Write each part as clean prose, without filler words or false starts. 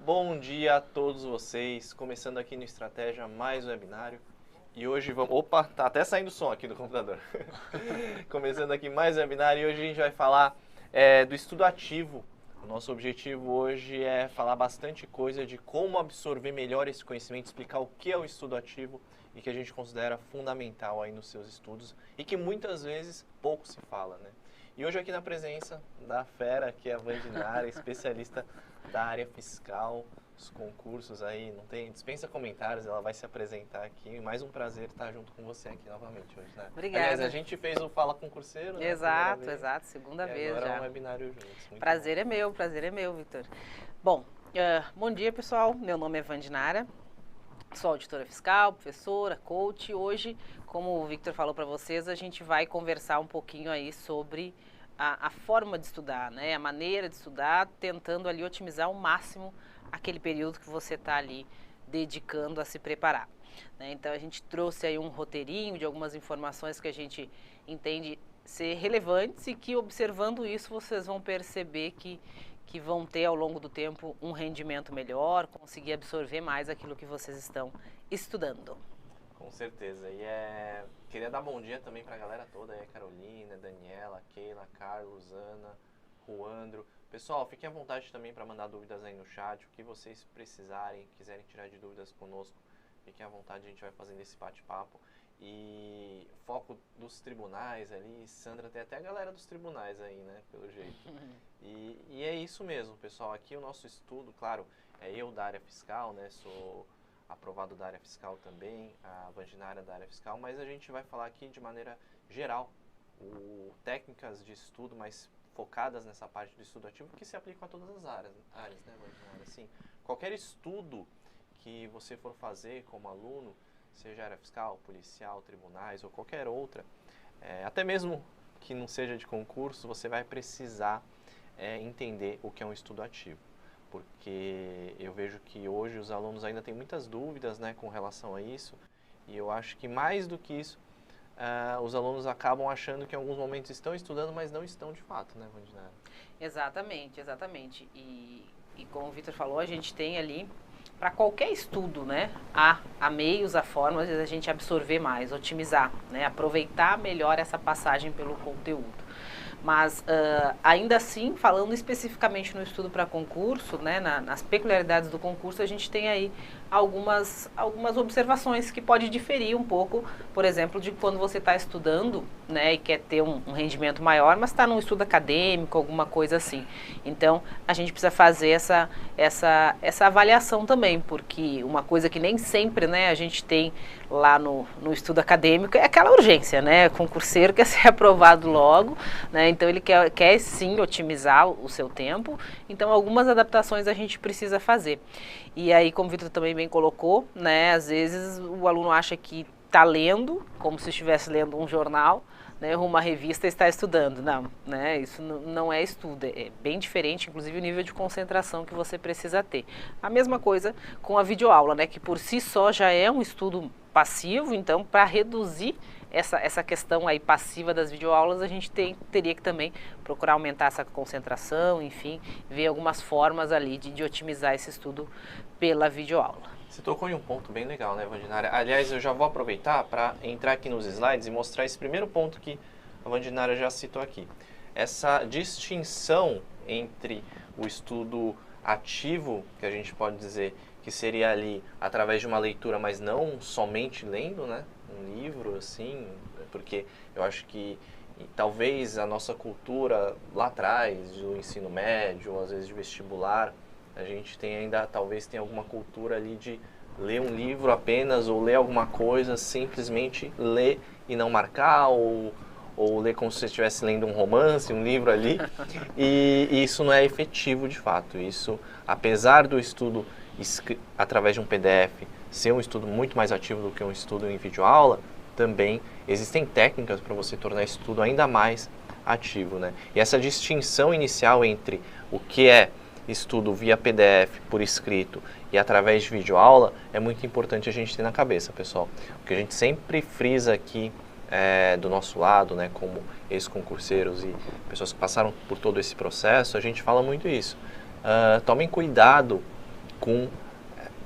Bom dia a todos vocês, começando aqui no Estratégia, mais um webinário. E hoje vamos... Opa, tá até saindo som aqui do computador. Começando aqui mais um webinário e hoje a gente vai falar do estudo ativo. O nosso objetivo hoje é falar bastante coisa de como absorver melhor esse conhecimento, explicar o que é o estudo ativo e que a gente considera fundamental aí nos seus estudos e que muitas vezes pouco se fala, né? E hoje aqui na presença da fera, que é a Vandinara, especialista da área fiscal, os concursos aí, não tem, dispensa comentários, ela vai se apresentar aqui. Mais um prazer estar junto com você aqui novamente hoje, né? Obrigada. Aliás, a gente fez o Fala Concurseiro, né? Exato, segunda vez agora já. é um webinário juntos. Muito prazer é meu, Victor. Bom, bom dia pessoal, meu nome é Vandinara, sou auditora fiscal, professora, coach. Hoje, como o Victor falou para vocês, a gente vai conversar um pouquinho aí sobre a forma de estudar, né? A maneira de estudar, tentando ali otimizar ao máximo aquele período que você está ali dedicando a se preparar, né? Então a gente trouxe aí um roteirinho de algumas informações que a gente entende ser relevantes e que, observando isso, vocês vão perceber que vão ter ao longo do tempo um rendimento melhor, conseguir absorver mais aquilo que vocês estão estudando. Com certeza. E queria dar bom dia também para a galera toda, aí, Carolina, Daniela, Keila, Carlos, Ana, Juandro. Pessoal, fiquem à vontade também para mandar dúvidas aí no chat, o que vocês precisarem, quiserem tirar de dúvidas conosco, fiquem à vontade, a gente vai fazendo esse bate-papo. E foco dos tribunais ali, Sandra, tem até a galera dos tribunais aí, né, pelo jeito. E é isso mesmo, pessoal, aqui o nosso estudo, claro, eu da área fiscal, né, sou aprovado da área fiscal também, a Vandinara da área fiscal, mas a gente vai falar aqui de maneira geral, técnicas de estudo mais focadas nessa parte do estudo ativo que se aplicam a todas as áreas, né, Vandinara? Assim, qualquer estudo que você for fazer como aluno, seja área fiscal, policial, tribunais ou qualquer outra, até mesmo que não seja de concurso, você vai precisar entender o que é um estudo ativo. Porque eu vejo que hoje os alunos ainda têm muitas dúvidas, né, com relação a isso, e eu acho que mais do que isso, os alunos acabam achando que em alguns momentos estão estudando, mas não estão de fato, né, Vandinara? Exatamente, exatamente. E como o Victor falou, a gente tem ali, para qualquer estudo, né, há meios, há formas de a gente absorver mais, otimizar, né, aproveitar melhor essa passagem pelo conteúdo. Mas, ainda assim, falando especificamente no estudo para concurso, né, nas peculiaridades do concurso, a gente tem aí algumas observações que pode diferir um pouco, por exemplo, de quando você está estudando, né, e quer ter um rendimento maior, mas está num estudo acadêmico, alguma coisa assim. Então, a gente precisa fazer essa avaliação também, porque uma coisa que nem sempre, né, a gente tem lá no estudo acadêmico é aquela urgência, né? O concurseiro quer ser aprovado logo, né? Então ele quer sim otimizar o seu tempo. Então algumas adaptações a gente precisa fazer. E aí, como o Victor também bem colocou, né? Às vezes o aluno acha que está lendo, como se estivesse lendo um jornal, né, uma revista, e está estudando. Não, né, isso não é estudo, é bem diferente, inclusive o nível de concentração que você precisa ter. A mesma coisa com a videoaula, né, que por si só já é um estudo passivo. Então, para reduzir essa questão aí passiva das videoaulas, a gente teria que também procurar aumentar essa concentração, enfim, ver algumas formas ali de otimizar esse estudo pela videoaula. Você tocou em um ponto bem legal, né, Vandinara? Aliás, eu já vou aproveitar para entrar aqui nos slides e mostrar esse primeiro ponto que a Vandinara já citou aqui. Essa distinção entre o estudo ativo, que a gente pode dizer que seria ali através de uma leitura, mas não somente lendo, né, um livro, assim, porque eu acho que talvez a nossa cultura lá atrás, do ensino médio, ou às vezes de vestibular, a gente tem ainda, talvez tenha alguma cultura ali de ler um livro apenas, ou ler alguma coisa, simplesmente ler e não marcar, ou ler como se você estivesse lendo um romance, um livro ali, e isso não é efetivo de fato. Isso, apesar do estudo através de um PDF ser um estudo muito mais ativo do que um estudo em videoaula, também existem técnicas para você tornar esse estudo ainda mais ativo, né? E essa distinção inicial entre o que é estudo via PDF por escrito e através de videoaula é muito importante a gente ter na cabeça, pessoal. O que a gente sempre frisa aqui do nosso lado, né, como ex-concurseiros e pessoas que passaram por todo esse processo, a gente fala muito isso. Tomem cuidado com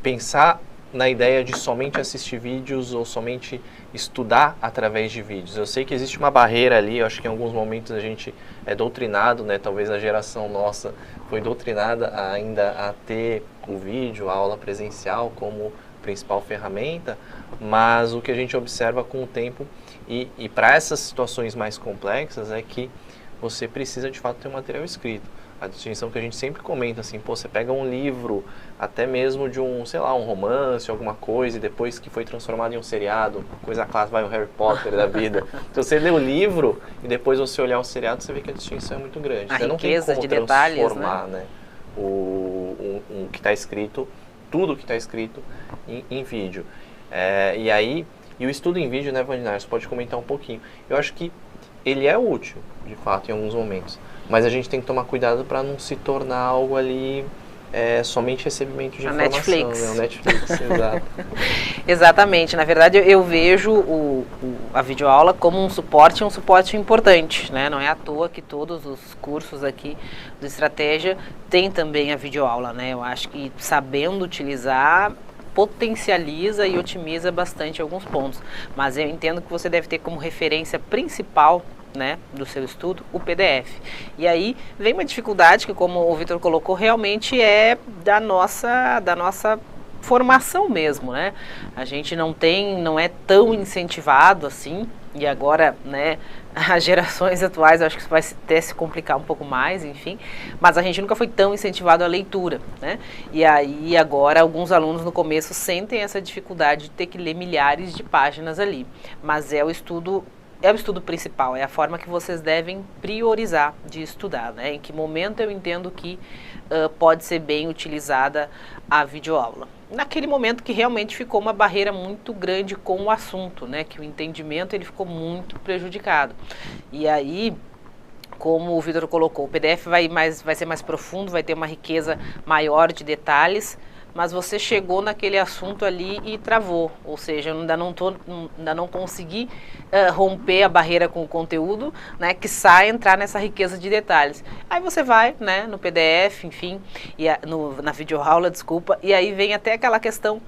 pensar na ideia de somente assistir vídeos ou somente estudar através de vídeos. Eu sei que existe uma barreira ali, eu acho que em alguns momentos a gente é doutrinado, né? Talvez a geração nossa foi doutrinada ainda a ter o vídeo, a aula presencial como principal ferramenta, mas o que a gente observa com o tempo e para essas situações mais complexas é que você precisa de fato ter um material escrito. A distinção que a gente sempre comenta, assim, pô, você pega um livro, até mesmo de um, sei lá, um romance, alguma coisa, e depois que foi transformado em um seriado, coisa clássica, vai o Harry Potter da vida. Se você lê o livro e depois você olhar o seriado, você vê que a distinção é muito grande. A você não tem riqueza como de detalhes, transformar, né, o que está escrito, tudo que está escrito em vídeo. E aí, e o estudo em vídeo, né, Vandinário, você pode comentar um pouquinho. Eu acho que ele é útil, de fato, em alguns momentos. Mas a gente tem que tomar cuidado para não se tornar algo ali somente recebimento de informação. Netflix. Né? O Netflix, exato. Exatamente. Na verdade, eu vejo a videoaula como um suporte importante, né? Não é à toa que todos os cursos aqui do Estratégia têm também a videoaula, né? Eu acho que sabendo utilizar, potencializa e otimiza bastante alguns pontos. Mas eu entendo que você deve ter como referência principal, né, do seu estudo, o PDF. E aí vem uma dificuldade que, como o Vitor colocou, realmente é da nossa formação mesmo, né? A gente não é tão incentivado assim, e agora, né, as gerações atuais, eu acho que isso vai até se complicar um pouco mais, enfim, mas a gente nunca foi tão incentivado à leitura, né? E aí agora alguns alunos no começo sentem essa dificuldade de ter que ler milhares de páginas ali, mas é o estudo principal, é a forma que vocês devem priorizar de estudar, né? Em que momento eu entendo que pode ser bem utilizada a videoaula. Naquele momento que realmente ficou uma barreira muito grande com o assunto, né? Que o entendimento ele ficou muito prejudicado. E aí, como o Vitor colocou, o PDF vai ser mais profundo, vai ter uma riqueza maior de detalhes, mas você chegou naquele assunto ali e travou, ou seja, eu ainda não consegui romper a barreira com o conteúdo, né, que sai entrar nessa riqueza de detalhes. Aí você vai, né, no PDF, enfim, na videoaula, desculpa, e aí vem até aquela questão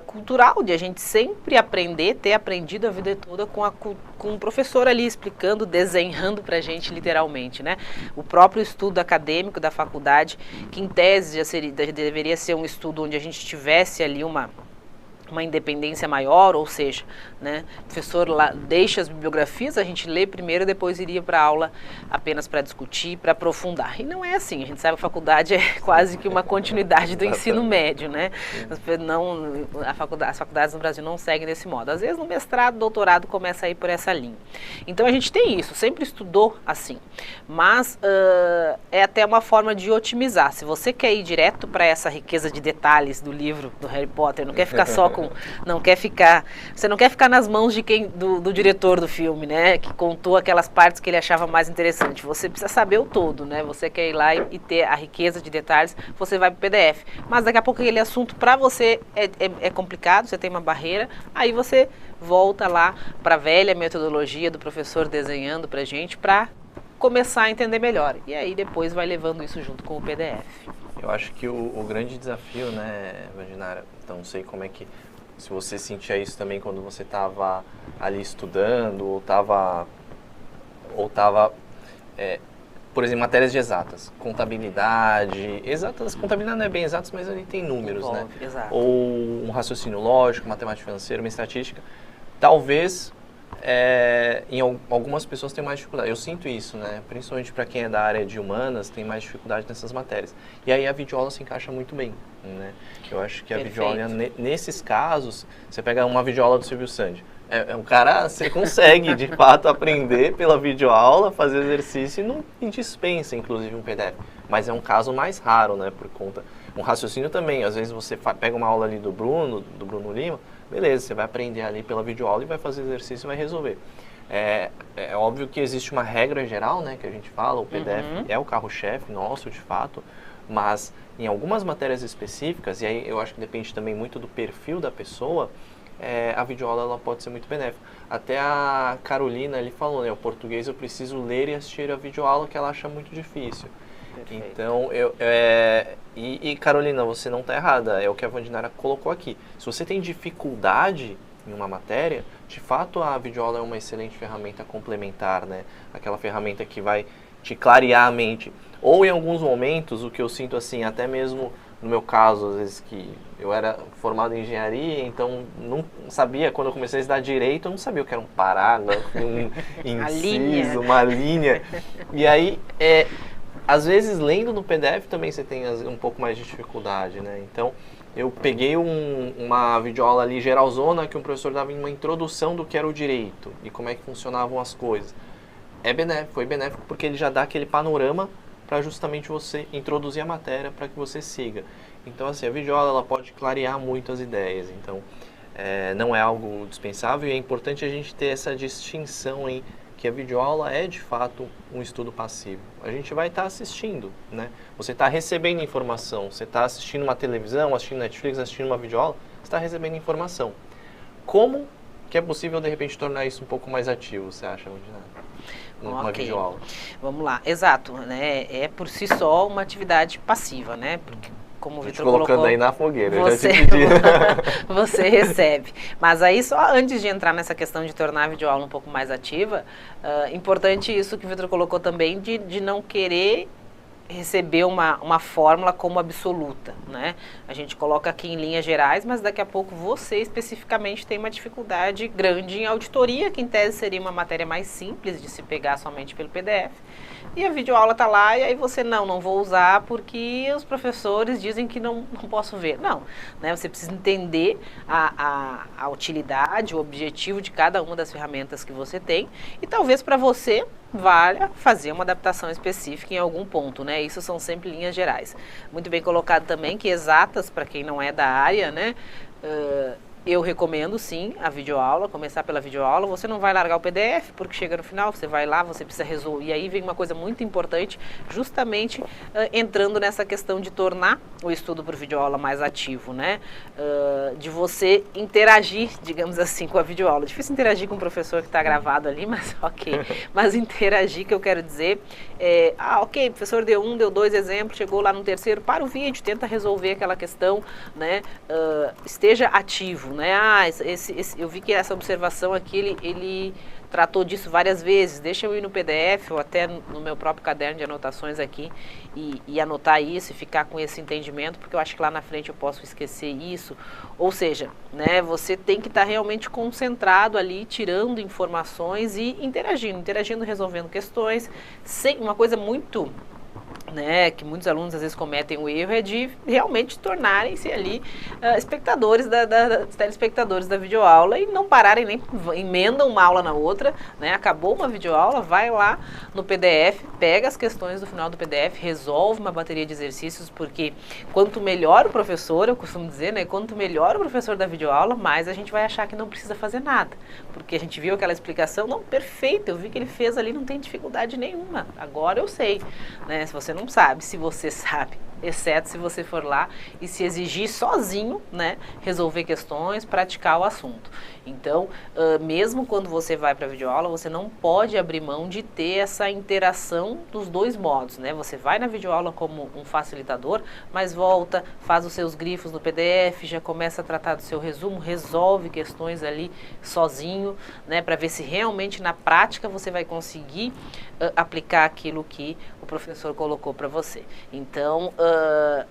cultural de a gente sempre aprender, ter aprendido a vida toda com um professor ali explicando, desenhando pra gente literalmente, né? O próprio estudo acadêmico da faculdade, que em tese deveria ser um estudo onde a gente tivesse ali uma independência maior, ou seja, né, o professor lá deixa as bibliografias, a gente lê primeiro e depois iria para a aula apenas para discutir, para aprofundar. E não é assim, a gente sabe que a faculdade é quase que uma continuidade do ensino médio, né? As faculdades no Brasil não seguem desse modo. Às vezes no mestrado, doutorado começa a ir por essa linha. Então a gente tem isso, sempre estudou assim. Mas é até uma forma de otimizar. Se você quer ir direto para essa riqueza de detalhes do livro do Harry Potter, não quer ficar só você não quer ficar nas mãos de do diretor do filme, né, que contou aquelas partes que ele achava mais interessante. Você precisa saber o todo, né? Você quer ir lá e ter a riqueza de detalhes, você vai para o PDF. Mas daqui a pouco aquele assunto para você é complicado, você tem uma barreira, aí você volta lá para a velha metodologia do professor desenhando para a gente, para começar a entender melhor. E aí depois vai levando isso junto com o PDF. Eu acho que o grande desafio, né, Vandinária, então não sei como é que, se você sentia isso também quando você estava ali estudando, ou estava por exemplo, matérias de exatas, contabilidade não é bem exatas, mas ali tem números, envolve, né? Exato. Ou um raciocínio lógico, matemática financeira, uma estatística, talvez em algumas pessoas tem mais dificuldade. Eu sinto isso, né? Principalmente para quem é da área de humanas, tem mais dificuldade nessas matérias. E aí a videoaula se encaixa muito bem, né? Eu acho que a videoaula, nesses casos, você pega uma videoaula do Silvio Santos, um cara, você consegue de fato aprender pela videoaula, fazer exercício e dispensa inclusive um PDF. Mas é um caso mais raro, né? Por conta. Um raciocínio também, às vezes você pega uma aula ali do Bruno Lima, beleza, você vai aprender ali pela videoaula e vai fazer exercício e vai resolver. É óbvio que existe uma regra geral, né, que a gente fala, o PDF é o carro-chefe nosso, de fato, mas em algumas matérias específicas, e aí eu acho que depende também muito do perfil da pessoa, a videoaula ela pode ser muito benéfica. Até a Carolina ali falou, né, o português eu preciso ler e assistir a videoaula que ela acha muito difícil. Perfeito. Então, Carolina, você não está errada, é o que a Vandinara colocou aqui. Se você tem dificuldade em uma matéria, de fato a videoaula é uma excelente ferramenta complementar, né? Aquela ferramenta que vai te clarear a mente. Ou em alguns momentos, o que eu sinto assim, até mesmo no meu caso, às vezes que eu era formado em engenharia, então não sabia, quando eu comecei a estudar direito, eu não sabia o que era um parágrafo, um inciso, uma linha. E aí, às vezes, lendo no PDF também você tem um pouco mais de dificuldade, né? Então, eu peguei uma videoaula ali geralzona que um professor dava em uma introdução do que era o direito e como é que funcionavam as coisas. Foi benéfico porque ele já dá aquele panorama para justamente você introduzir a matéria para que você siga. Então, assim, a videoaula ela pode clarear muito as ideias. Então, não é algo dispensável e é importante a gente ter essa distinção em que a videoaula é, de fato, um estudo passivo. A gente vai estar assistindo, né? Você está recebendo informação, você está assistindo uma televisão, assistindo Netflix, assistindo uma videoaula, você está recebendo informação. Como que é possível, de repente, tornar isso um pouco mais ativo, você acha, Vandinara? Uma videoaula. Vamos lá, exato, né? É por si só uma atividade passiva, né? Porque como o Vitor colocou, colocando aí na fogueira, você, eu já te pedi. Você recebe. Mas aí só antes de entrar nessa questão de tornar a videoaula um pouco mais ativa, importante isso que o Vitor colocou também de não querer receber uma fórmula como absoluta, né? A gente coloca aqui em linhas gerais, mas daqui a pouco você especificamente tem uma dificuldade grande em auditoria, que em tese seria uma matéria mais simples de se pegar somente pelo PDF. E a videoaula está lá e aí você não vou usar porque os professores dizem que não posso ver. Não, né? Você precisa entender a utilidade, o objetivo de cada uma das ferramentas que você tem e talvez para você valha fazer uma adaptação específica em algum ponto, né? Isso são sempre linhas gerais. Muito bem colocado também que exatas, para quem não é da área, né? Eu recomendo sim a videoaula, começar pela videoaula. Você não vai largar o PDF, porque chega no final, você vai lá, você precisa resolver. E aí vem uma coisa muito importante, justamente entrando nessa questão de tornar o estudo por videoaula mais ativo, né? De você interagir, digamos assim, com a videoaula. Difícil interagir com o professor que está gravado ali, mas ok. Mas interagir, que eu quero dizer, ok, professor deu 1, deu 2 exemplos, chegou lá no terceiro, para o vídeo, tenta resolver aquela questão, né? Esteja ativo, né? Eu vi que essa observação aqui, ele tratou disso várias vezes, deixa eu ir no PDF ou até no meu próprio caderno de anotações aqui e anotar isso e ficar com esse entendimento, porque eu acho que lá na frente eu posso esquecer isso. Ou seja, né, você tem que estar realmente concentrado ali, tirando informações e interagindo, resolvendo questões, sem uma coisa muito... né, que muitos alunos às vezes cometem o erro é de realmente tornarem-se ali telespectadores da videoaula e não pararem nem emendam uma aula na outra, né, acabou uma videoaula, vai lá no PDF, pega as questões do final do PDF, resolve uma bateria de exercícios, porque quanto melhor o professor, eu costumo dizer, né, quanto melhor o professor da videoaula, mais a gente vai achar que não precisa fazer nada, porque a gente viu aquela explicação, não, perfeito, eu vi que ele fez ali, não tem dificuldade nenhuma, agora eu sei, né, se você não sabe, se você sabe, exceto se você for lá e se exigir sozinho, né, resolver questões, praticar o assunto. Então, mesmo quando você vai para a videoaula, você não pode abrir mão de ter essa interação dos dois modos, né? Você vai na videoaula como um facilitador, mas volta, faz os seus grifos no PDF, já começa a tratar do seu resumo, resolve questões ali sozinho, né, para ver se realmente na prática você vai conseguir aplicar aquilo que o professor colocou para você. Então,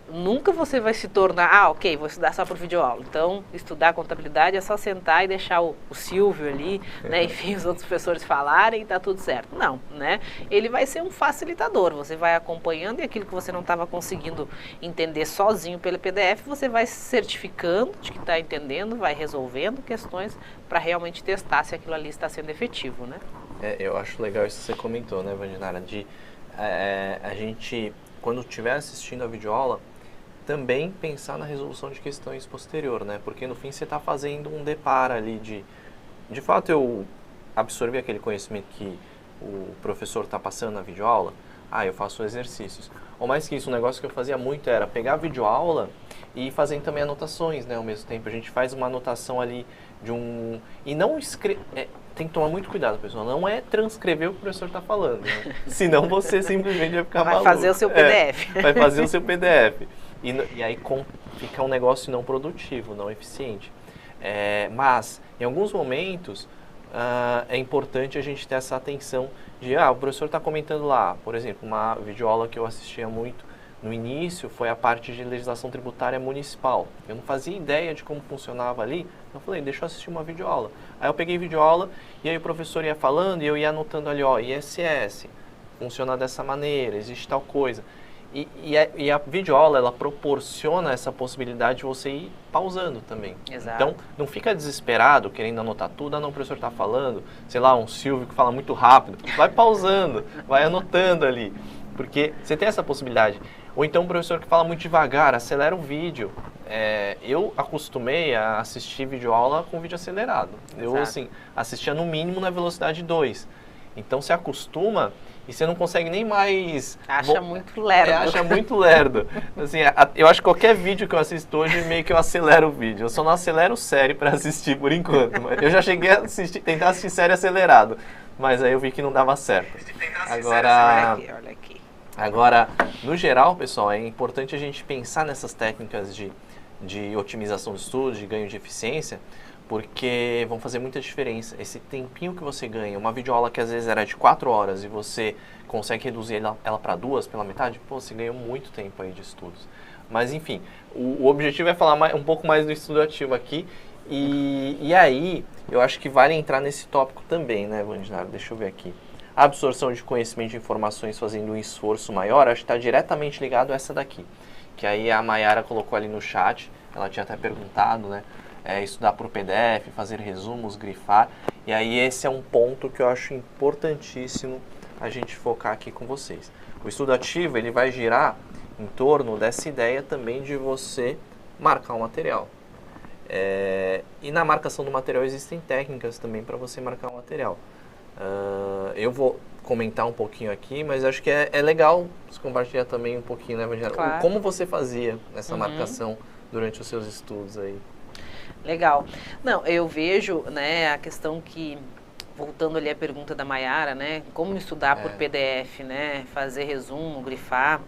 nunca você vai se tornar, ok, vou estudar só por videoaula. Então, estudar contabilidade é só sentar e deixar o Silvio ali, né, enfim, os outros professores falarem e tá tudo certo. Não, né? Ele vai ser um facilitador, você vai acompanhando e aquilo que você não estava conseguindo entender sozinho pelo PDF, você vai se certificando de que está entendendo, vai resolvendo questões para realmente testar se aquilo ali está sendo efetivo, né? Eu acho legal isso que você comentou, né, Vandinara, de a gente, quando estiver assistindo a videoaula, também pensar na resolução de questões posterior, né? Porque no fim você está fazendo um deparo ali de fato eu absorvi aquele conhecimento que o professor está passando na videoaula, eu faço exercícios. Ou mais que isso, um negócio que eu fazia muito era pegar a videoaula e fazer também anotações, né, ao mesmo tempo. A gente faz uma anotação ali de um... E não escrever... tem que tomar muito cuidado, pessoal. Não é transcrever o que o professor está falando, né? Senão você simplesmente vai ficar maluco. Vai fazer o seu PDF. Vai fazer o seu PDF. E aí fica um negócio não produtivo, não eficiente. Mas, em alguns momentos, é importante a gente ter essa atenção de, o professor está comentando lá, por exemplo, uma videoaula que eu assistia muito no início foi a parte de legislação tributária municipal. Eu não fazia ideia de como funcionava ali, então eu falei, deixa eu assistir uma videoaula. Aí eu peguei videoaula e aí o professor ia falando e eu ia anotando ali, ISS, funciona dessa maneira, existe tal coisa. E a videoaula, ela proporciona essa possibilidade de você ir pausando também. Exato. Então, não fica desesperado, querendo anotar tudo. Não, o professor está falando, sei lá, um Silvio que fala muito rápido. Vai pausando, vai anotando ali. Porque você tem essa possibilidade. Ou então um professor que fala muito devagar, acelera o vídeo. Eu acostumei a assistir videoaula com vídeo acelerado. Eu, assim, assistia no mínimo na velocidade 2. Então, você acostuma... E você não consegue nem mais... Acha muito lerdo. Acha muito lerdo. Assim, eu acho que qualquer vídeo que eu assisto hoje, meio que eu acelero o vídeo. Eu só não acelero série para assistir por enquanto. Eu já cheguei a tentar assistir série acelerado. Mas aí eu vi que não dava certo. Olha aqui. Agora, no geral, pessoal, é importante a gente pensar nessas técnicas de otimização do estudo, de ganho de eficiência, porque vão fazer muita diferença. Esse tempinho que você ganha, uma videoaula que às vezes era de 4 horas e você consegue reduzir ela para 2 pela metade, você ganhou muito tempo aí de estudos. Mas enfim, o objetivo é falar um pouco mais do estudo ativo aqui. E aí, eu acho que vale entrar nesse tópico também, né, Vandinaro? Deixa eu ver aqui. A absorção de conhecimento de informações fazendo um esforço maior, acho que está diretamente ligado a essa daqui. Que aí a Mayara colocou ali no chat, ela tinha até perguntado, né? Estudar por PDF, fazer resumos, grifar. E aí esse é um ponto que eu acho importantíssimo a gente focar aqui com vocês. O estudo ativo, ele vai girar em torno dessa ideia também de você marcar o material. E na marcação do material existem técnicas também para você marcar o material. Eu vou comentar um pouquinho aqui, mas acho que é legal você compartilhar também um pouquinho, né, Evangelho? Claro. Como você fazia essa marcação durante os seus estudos aí? Legal. Não, eu vejo, né, a questão que, voltando ali à pergunta da Mayara, né, como estudar por PDF, né, fazer resumo, grifar,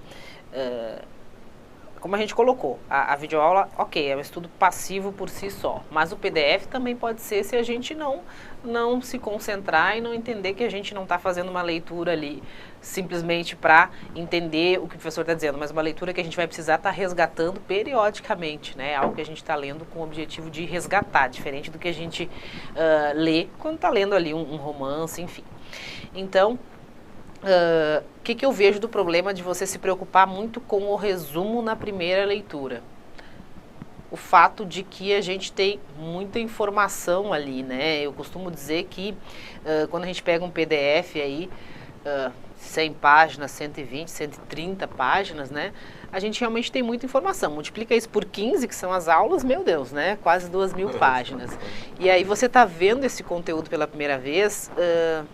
como a gente colocou, a videoaula, ok, é um estudo passivo por si só, mas o PDF também pode ser se a gente não se concentrar e não entender que a gente não está fazendo uma leitura ali simplesmente para entender o que o professor está dizendo, mas uma leitura que a gente vai precisar estar resgatando periodicamente, né? Algo que a gente está lendo com o objetivo de resgatar, diferente do que a gente lê quando está lendo ali um romance, enfim. Então, o que eu vejo do problema de você se preocupar muito com o resumo na primeira leitura? O fato de que a gente tem muita informação ali, né? Eu costumo dizer que quando a gente pega um PDF aí, 100 páginas, 120, 130 páginas, né? A gente realmente tem muita informação. Multiplica isso por 15, que são as aulas, meu Deus, né? Quase 2.000 páginas. E aí você está vendo esse conteúdo pela primeira vez,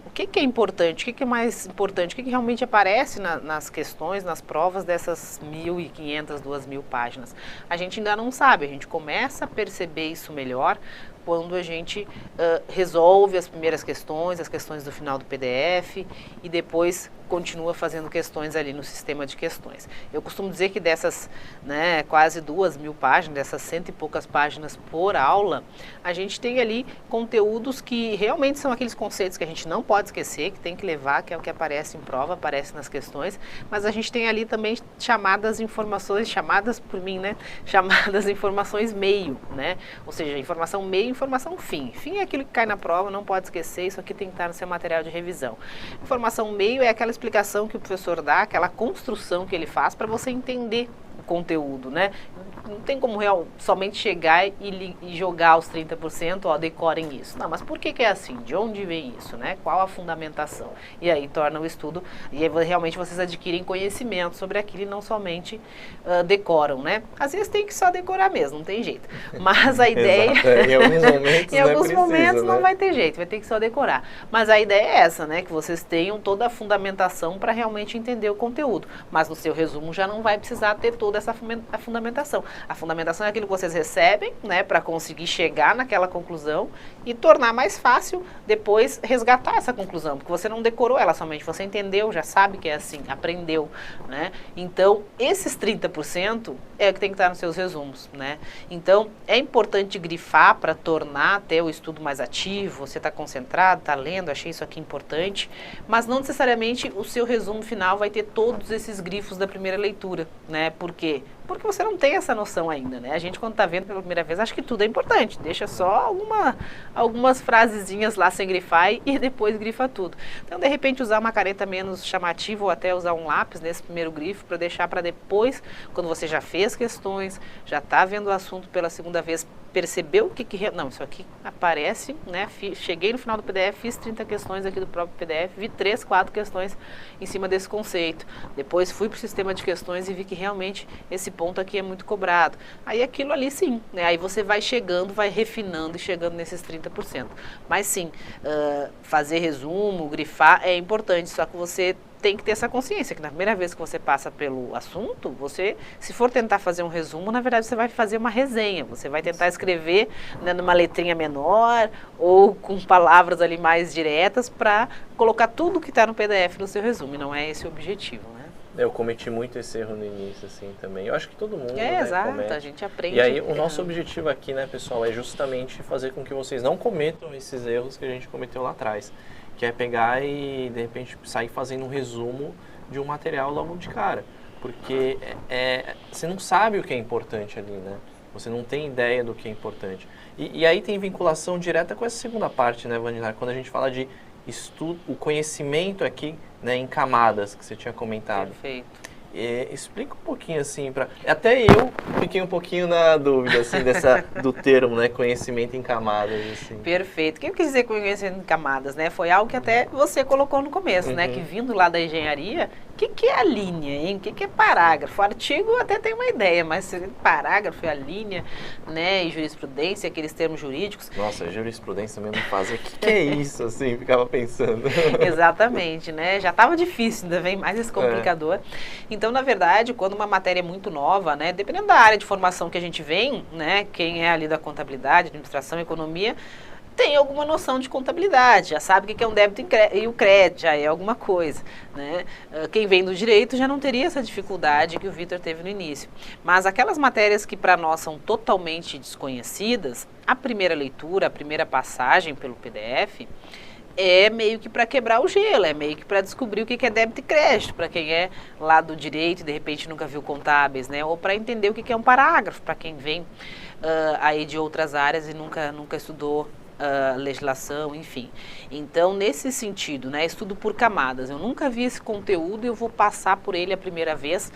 o que é importante, o que é mais importante, o que realmente aparece nas questões, nas provas dessas 1.500, 2.000 páginas. A gente ainda não sabe, a gente começa a perceber isso melhor quando a gente resolve as primeiras questões, as questões do final do PDF e depois continua fazendo questões ali no sistema de questões. Eu costumo dizer que dessas, né, quase 2.000 páginas, dessas 100 e poucas páginas por aula, a gente tem ali conteúdos que realmente são aqueles conceitos que a gente não pode esquecer, que tem que levar, que é o que aparece em prova, aparece nas questões, mas a gente tem ali também chamadas informações, chamadas por mim, né, chamadas informações meio, né, ou seja, informação meio, informação fim. Fim é aquilo que cai na prova, não pode esquecer, isso aqui tem que estar no seu material de revisão. Informação meio é aquela explicação que o professor dá, aquela construção que ele faz para você entender o conteúdo, né? Não tem como somente chegar e jogar os 30%, ó, decorem isso. Não, mas por que é assim? De onde vem isso, né? Qual a fundamentação? E aí torna o estudo, e aí realmente vocês adquirem conhecimento sobre aquilo e não somente decoram, né? Às vezes tem que só decorar mesmo, não tem jeito. Mas a ideia... Em alguns momentos, em alguns momentos né? não vai ter jeito, vai ter que só decorar. Mas a ideia é essa, né? Que vocês tenham toda a fundamentação para realmente entender o conteúdo. Mas no seu resumo já não vai precisar ter toda essa fundamentação. A fundamentação é aquilo que vocês recebem, né? Para conseguir chegar naquela conclusão e tornar mais fácil depois resgatar essa conclusão. Porque você não decorou ela somente, você entendeu, já sabe que é assim, aprendeu, né? Então, esses 30% é o que tem que estar nos seus resumos, né? Então, é importante grifar para tornar até o estudo mais ativo, você está concentrado, está lendo, achei isso aqui importante, mas não necessariamente o seu resumo final vai ter todos esses grifos da primeira leitura, né? Por quê? Porque você não tem essa noção ainda, né? A gente, quando está vendo pela primeira vez, acha que tudo é importante. Deixa só algumas frasezinhas lá sem grifar e depois grifa tudo. Então, de repente, usar uma caneta menos chamativa ou até usar um lápis nesse primeiro grifo para deixar para depois, quando você já fez questões, já está vendo o assunto pela segunda vez, percebeu o que... Não, isso aqui aparece, né? Cheguei no final do PDF, fiz 30 questões aqui do próprio PDF, vi 3, 4 questões em cima desse conceito. Depois fui para o sistema de questões e vi que realmente esse ponto aqui é muito cobrado. Aí aquilo ali sim, né? Aí você vai chegando, vai refinando e chegando nesses 30%. Mas sim, fazer resumo, grifar é importante, só que você tem que ter essa consciência, que na primeira vez que você passa pelo assunto, você, se for tentar fazer um resumo, na verdade você vai fazer uma resenha, você vai tentar escrever, né, numa letrinha menor ou com palavras ali mais diretas para colocar tudo que está no PDF no seu resumo, e não é esse o objetivo, né? Eu cometi muito esse erro no início, assim, também. Eu acho que todo mundo, né, exato, comete. A gente aprende. E aí, o nosso objetivo aqui, né, pessoal, é justamente fazer com que vocês não cometam esses erros que a gente cometeu lá atrás. Que é pegar e, de repente, sair fazendo um resumo de um material logo de cara. Porque você não sabe o que é importante ali, né? Você não tem ideia do que é importante. E aí tem vinculação direta com essa segunda parte, né, Vandinar? Quando a gente fala de estudo, o conhecimento aqui, né, em camadas, que você tinha comentado. Perfeito. Explica um pouquinho assim, até eu fiquei um pouquinho na dúvida assim, do termo, né, conhecimento em camadas. Assim. Perfeito. O que eu quis dizer com conhecimento em camadas, né? Foi algo que até você colocou no começo, né? Que vindo lá da engenharia, o que é a linha, hein? O que é parágrafo? O artigo até tem uma ideia, mas parágrafo é a linha, né? E jurisprudência, aqueles termos jurídicos. Nossa, jurisprudência mesmo fazer, o que é isso, assim? Ficava pensando. Exatamente, né? Já estava difícil, ainda vem mais esse complicador. Então, na verdade, quando uma matéria é muito nova, né? Dependendo da área de formação que a gente vem, né? Quem é ali da contabilidade, administração, economia, tem alguma noção de contabilidade, já sabe o que é um débito e o crédito, já é alguma coisa, né? Quem vem do direito já não teria essa dificuldade que o Vitor teve no início. Mas aquelas matérias que para nós são totalmente desconhecidas, a primeira leitura, a primeira passagem pelo PDF, é meio que para quebrar o gelo, é meio que para descobrir o que é débito e crédito, para quem é lá do direito e de repente nunca viu contábeis, né? Ou para entender o que é um parágrafo, para quem vem aí de outras áreas e nunca estudou legislação, enfim. Então, nesse sentido, né, estudo por camadas. Eu nunca vi esse conteúdo e eu vou passar por ele a primeira vez.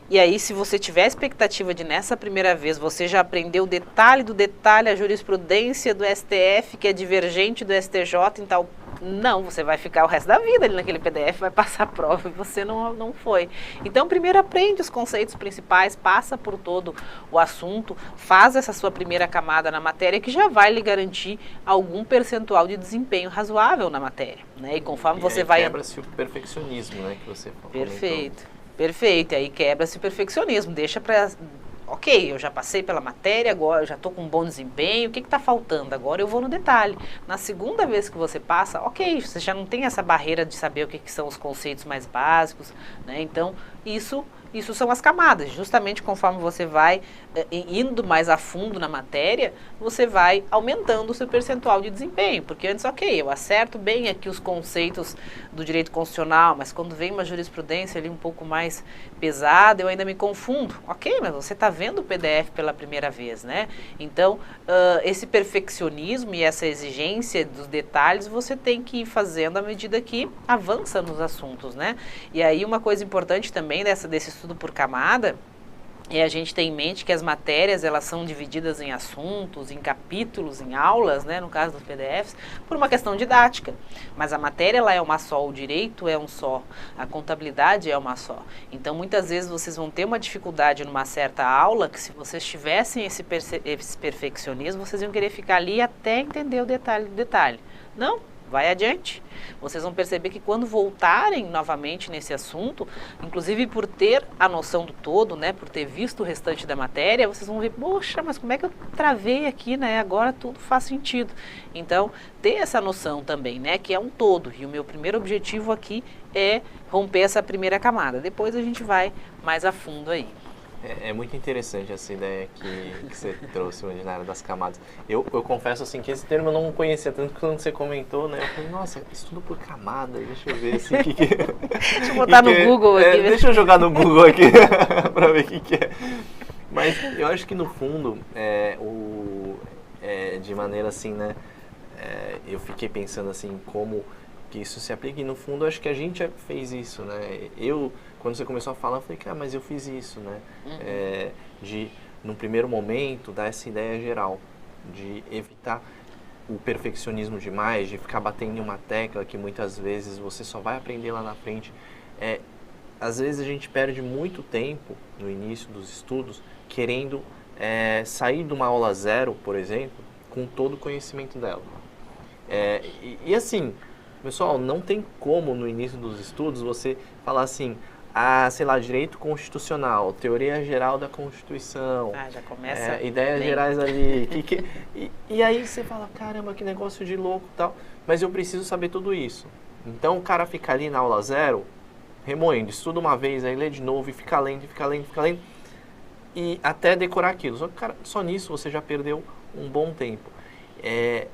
E aí, se você tiver expectativa de nessa primeira vez, você já aprendeu o detalhe do detalhe, a jurisprudência do STF, que é divergente do STJ em tal... Não, você vai ficar o resto da vida ali naquele PDF, vai passar a prova e você não foi. Então, primeiro aprende os conceitos principais, passa por todo o assunto, faz essa sua primeira camada na matéria que já vai lhe garantir algum percentual de desempenho razoável na matéria, né? E conforme você vai... quebra-se o perfeccionismo, né, que você comentou. Perfeito, aí quebra-se o perfeccionismo, deixa para... Ok, eu já passei pela matéria, agora eu já estou com um bom desempenho, o que está faltando? Agora eu vou no detalhe. Na segunda vez que você passa, ok, você já não tem essa barreira de saber o que são os conceitos mais básicos, né? Então, isso são as camadas. Justamente conforme você vai indo mais a fundo na matéria, você vai aumentando o seu percentual de desempenho. Porque antes, ok, eu acerto bem aqui os conceitos do direito constitucional, mas quando vem uma jurisprudência ali um pouco mais pesada, eu ainda me confundo. Ok, mas você está vendo o PDF pela primeira vez, né? Então, esse perfeccionismo e essa exigência dos detalhes, você tem que ir fazendo à medida que avança nos assuntos, né? E aí, uma coisa importante também desse estudo por camada E a gente tem em mente que as matérias, elas são divididas em assuntos, em capítulos, em aulas, né, no caso dos PDFs, por uma questão didática. Mas a matéria, ela é uma só, o direito é um só, a contabilidade é uma só. Então, muitas vezes vocês vão ter uma dificuldade numa certa aula, que se vocês tivessem esse perfeccionismo, vocês iam querer ficar ali até entender o detalhe do detalhe. Não, vai adiante. Vocês vão perceber que quando voltarem novamente nesse assunto, inclusive por ter a noção do todo, né, por ter visto o restante da matéria, vocês vão ver, poxa, mas como é que eu travei aqui, né, agora tudo faz sentido. Então, ter essa noção também, né, que é um todo. E o meu primeiro objetivo aqui é romper essa primeira camada. Depois a gente vai mais a fundo aí. É muito interessante essa ideia que você trouxe, Imaginária, das camadas. Eu confesso assim que esse termo eu não conhecia tanto, que quando você comentou, né? Eu falei, nossa, estudo por camada, deixa eu ver assim, que Deixa eu botar no Google aqui. Deixa eu jogar no Google aqui para ver o que é. Mas eu acho que no fundo, de maneira assim, né? Eu fiquei pensando assim, como que isso se aplica, e no fundo acho que a gente fez isso, né? Quando você começou a falar, eu falei, cara, mas eu fiz isso, né? De, num primeiro momento, dar essa ideia geral, de evitar o perfeccionismo demais, de ficar batendo em uma tecla que muitas vezes você só vai aprender lá na frente. Às vezes a gente perde muito tempo no início dos estudos querendo sair de uma aula zero, por exemplo, com todo o conhecimento dela. E assim, pessoal, não tem como no início dos estudos você falar assim, sei lá, direito constitucional, teoria geral da Constituição, já começa ideias gerais ali. E aí você fala, caramba, que negócio de louco e tal, mas eu preciso saber tudo isso. Então o cara fica ali na aula zero, remoendo, estuda uma vez, aí lê de novo e fica lendo, e até decorar aquilo. Só que, cara, só nisso você já perdeu um bom tempo.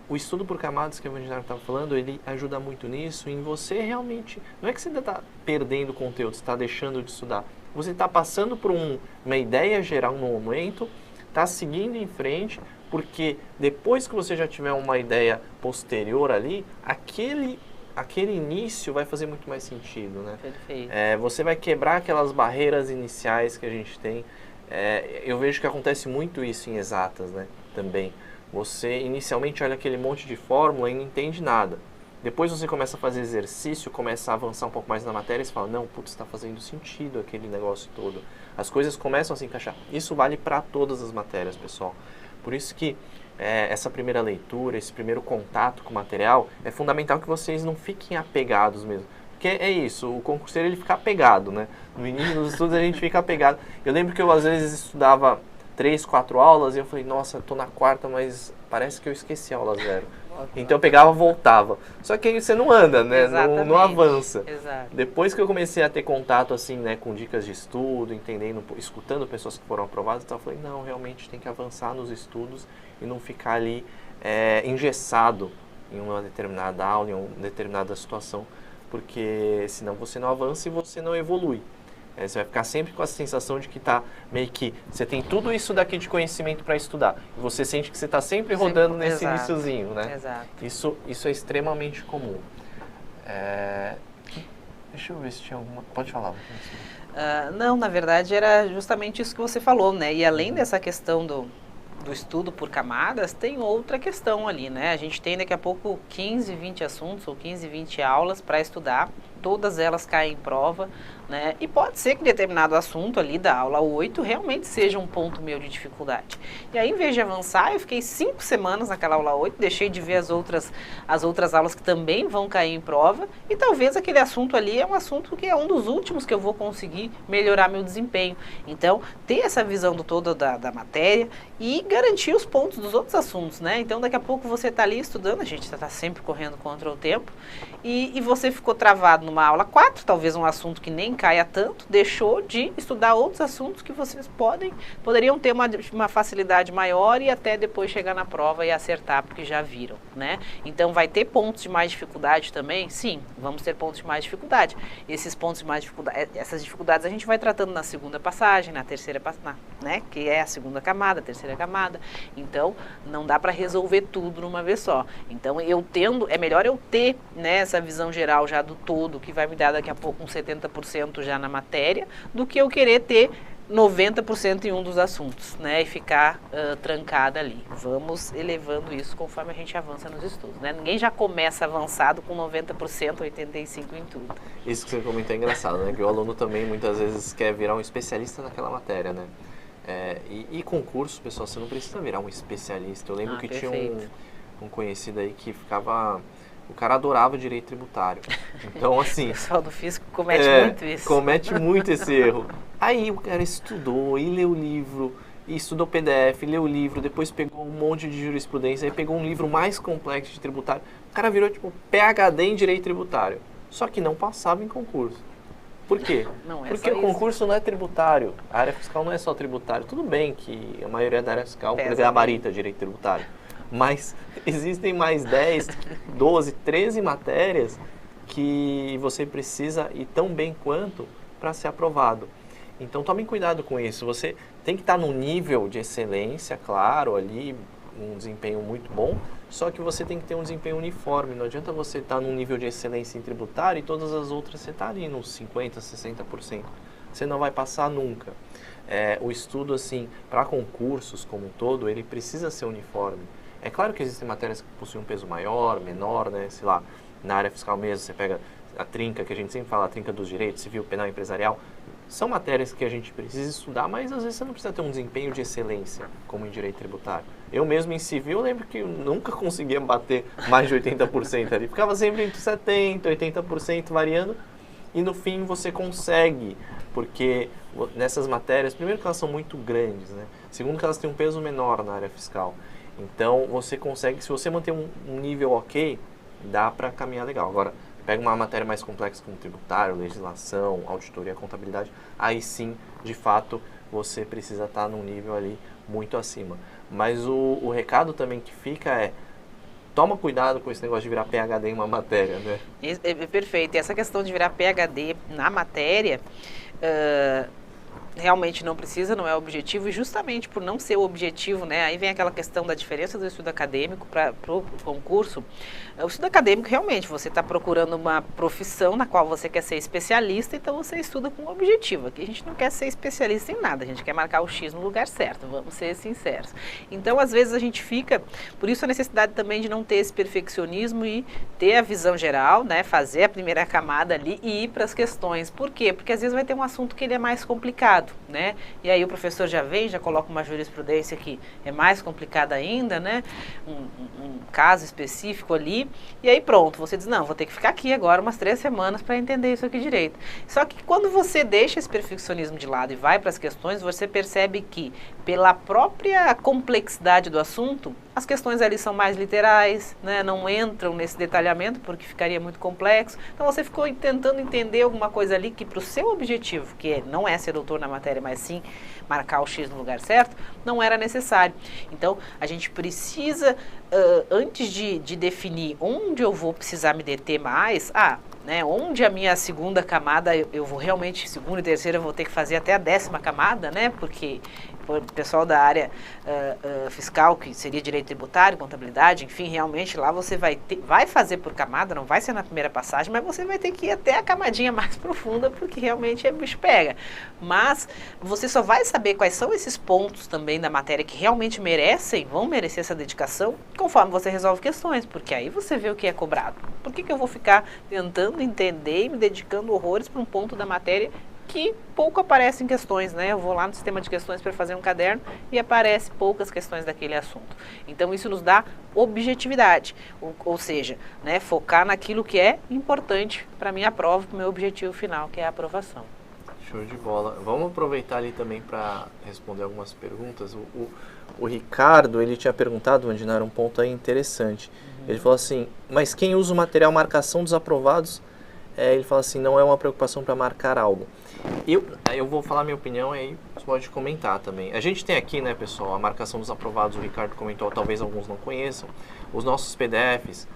O estudo por camadas que a Imaginária estava falando, ele ajuda muito nisso, em você realmente... Não é que você está perdendo conteúdo, você está deixando de estudar. Você está passando por uma ideia geral no momento, está seguindo em frente, porque depois que você já tiver uma ideia posterior ali, aquele início vai fazer muito mais sentido, né? Perfeito. Você vai quebrar aquelas barreiras iniciais que a gente tem. Eu vejo que acontece muito isso em exatas, né? Também. Você inicialmente olha aquele monte de fórmula e não entende nada. Depois você começa a fazer exercício, começa a avançar um pouco mais na matéria e você fala, não, putz, está fazendo sentido aquele negócio todo. As coisas começam a se encaixar. Isso vale para todas as matérias, pessoal. Por isso que essa primeira leitura, esse primeiro contato com o material, é fundamental que vocês não fiquem apegados mesmo. Porque é isso, o concurseiro ele fica apegado, né? No início dos estudos a gente fica apegado. Eu lembro que eu às vezes estudava 3, 4 aulas e eu falei, nossa, tô na quarta, mas parece que eu esqueci a aula 0. Então eu pegava e voltava. Só que aí você não anda, né? Não avança. Exato. Depois que eu comecei a ter contato assim, né, com dicas de estudo, entendendo, escutando pessoas que foram aprovadas, então eu falei, não, realmente tem que avançar nos estudos e não ficar ali engessado em uma determinada aula, em uma determinada situação, porque senão você não avança e você não evolui. Você vai ficar sempre com a sensação de que meio que você tem tudo isso daqui de conhecimento para estudar. E você sente que você está sempre rodando nesse iniciozinho, né? Exato. Isso é extremamente comum. Deixa eu ver se tinha alguma... Pode falar. Não, na verdade era justamente isso que você falou, né? E além dessa questão do estudo por camadas, tem outra questão ali, né? A gente tem daqui a pouco 15, 20 assuntos ou 15, 20 aulas para estudar. Todas elas caem em prova, né? E pode ser que determinado assunto ali da aula 8 realmente seja um ponto meu de dificuldade. E aí, em vez de avançar, eu fiquei 5 semanas naquela aula 8, deixei de ver as outras aulas que também vão cair em prova, e talvez aquele assunto ali é um assunto que é um dos últimos que eu vou conseguir melhorar meu desempenho. Então, ter essa visão do todo da matéria e garantir os pontos dos outros assuntos, né? Então, daqui a pouco você está ali estudando, a gente está sempre correndo contra o tempo, e você ficou travado numa aula 4, talvez um assunto que nem caia tanto, deixou de estudar outros assuntos que vocês poderiam ter uma facilidade maior e até depois chegar na prova e acertar, porque já viram, né? Então, vai ter pontos de mais dificuldade também? Sim, vamos ter pontos de mais dificuldade. Esses pontos de mais dificuldade, essas dificuldades a gente vai tratando na segunda passagem, na terceira passagem, né? Que é a segunda camada, a terceira camada. Então, não dá para resolver tudo numa vez só. Então, é melhor eu ter, né, essa visão geral já do todo, que vai me dar daqui a pouco uns 70% já na matéria, do que eu querer ter 90% em um dos assuntos, né? E ficar trancada ali. Vamos elevando isso conforme a gente avança nos estudos, né? Ninguém já começa avançado com 90%, 85% em tudo. Isso que você comentou é engraçado, né? Que o aluno também muitas vezes quer virar um especialista naquela matéria, né? E concurso, pessoal, você não precisa virar um especialista. Eu lembro que perfeito. tinha um conhecido aí que ficava... O cara adorava direito tributário. Então, assim... O pessoal do fisco comete muito isso. Comete muito esse erro. Aí o cara estudou e leu o livro, e estudou PDF, leu o livro, depois pegou um monte de jurisprudência, aí pegou um livro mais complexo de tributário. O cara virou, tipo, PhD em direito tributário. Só que não passava em concurso. Por quê? Porque o concurso não é tributário. A área fiscal não é só tributário. Tudo bem que a maioria da área fiscal gabarita direito tributário. Mas existem mais 10, 12, 13 matérias que você precisa ir tão bem quanto para ser aprovado. Então tomem cuidado com isso. Você tem que estar num nível de excelência, claro, ali, um desempenho muito bom, só que você tem que ter um desempenho uniforme. Não adianta você estar num nível de excelência em tributário e todas as outras você está ali nos 50%, 60%. Você não vai passar nunca. O estudo, assim, para concursos como um todo, ele precisa ser uniforme. É claro que existem matérias que possuem um peso maior, menor, né? Sei lá, na área fiscal mesmo, você pega a trinca, que a gente sempre fala, a trinca dos direitos, civil, penal e empresarial. São matérias que a gente precisa estudar, mas às vezes você não precisa ter um desempenho de excelência, como em direito tributário. Eu mesmo em civil, lembro que eu nunca conseguia bater mais de 80% ali. Ficava sempre entre 70%, 80% variando. E no fim você consegue, porque nessas matérias, primeiro que elas são muito grandes, né? Segundo que elas têm um peso menor na área fiscal. Então, você consegue, se você manter um nível ok, dá para caminhar legal. Agora, pega uma matéria mais complexa como tributário, legislação, auditoria, contabilidade, aí sim, de fato, você precisa estar num nível ali muito acima. Mas o recado também que fica é, toma cuidado com esse negócio de virar PhD em uma matéria, né? É perfeito. E essa questão de virar PhD na matéria... realmente não precisa, não é o objetivo, e justamente por não ser o objetivo, né, aí vem aquela questão da diferença do estudo acadêmico para o concurso. O estudo acadêmico, realmente, você está procurando uma profissão na qual você quer ser especialista, então você estuda com um objetivo. Aqui a gente não quer ser especialista em nada, a gente quer marcar o X no lugar certo, vamos ser sinceros. Então, às vezes a gente fica, por isso a necessidade também de não ter esse perfeccionismo e ter a visão geral, né, fazer a primeira camada ali e ir para as questões. Por quê? Porque às vezes vai ter um assunto que ele é mais complicado, né? E aí o professor já vem, já coloca uma jurisprudência que é mais complicada ainda, né? Um caso específico ali, e aí pronto, você diz, não, vou ter que ficar aqui agora umas 3 semanas para entender isso aqui direito. Só que quando você deixa esse perfeccionismo de lado e vai para as questões, você percebe que pela própria complexidade do assunto, as questões ali são mais literais, né? Não entram nesse detalhamento porque ficaria muito complexo. Então você ficou tentando entender alguma coisa ali que para o seu objetivo, que não é ser doutor na matéria, mas sim marcar o X no lugar certo, não era necessário. Então a gente precisa, antes de definir onde eu vou precisar me deter mais, né, onde a minha segunda camada, eu vou realmente, segunda e terceira, eu vou ter que fazer até a 10ª camada, né, porque o pessoal da área fiscal, que seria direito tributário, contabilidade, enfim, realmente lá você vai fazer por camada, não vai ser na primeira passagem, mas você vai ter que ir até a camadinha mais profunda, porque realmente é bicho pega. Mas você só vai saber quais são esses pontos também da matéria que realmente vão merecer essa dedicação, conforme você resolve questões, porque aí você vê o que é cobrado. Por que eu vou ficar tentando entender e me dedicando horrores para um ponto da matéria que pouco aparece em questões, né? Eu vou lá no sistema de questões para fazer um caderno e aparece poucas questões daquele assunto. Então isso nos dá objetividade, ou seja, né, focar naquilo que é importante para a minha prova, para o meu objetivo final, que é a aprovação. Show de bola. Vamos aproveitar ali também para responder algumas perguntas. O Ricardo, ele tinha perguntado, Vandinara, um ponto aí interessante. Ele falou assim, mas quem usa o material marcação dos aprovados, ele fala assim, não é uma preocupação para marcar algo. Eu vou falar minha opinião e aí você pode comentar também. A gente tem aqui, né, pessoal, a marcação dos aprovados, o Ricardo comentou, talvez alguns não conheçam. Os nossos PDFs,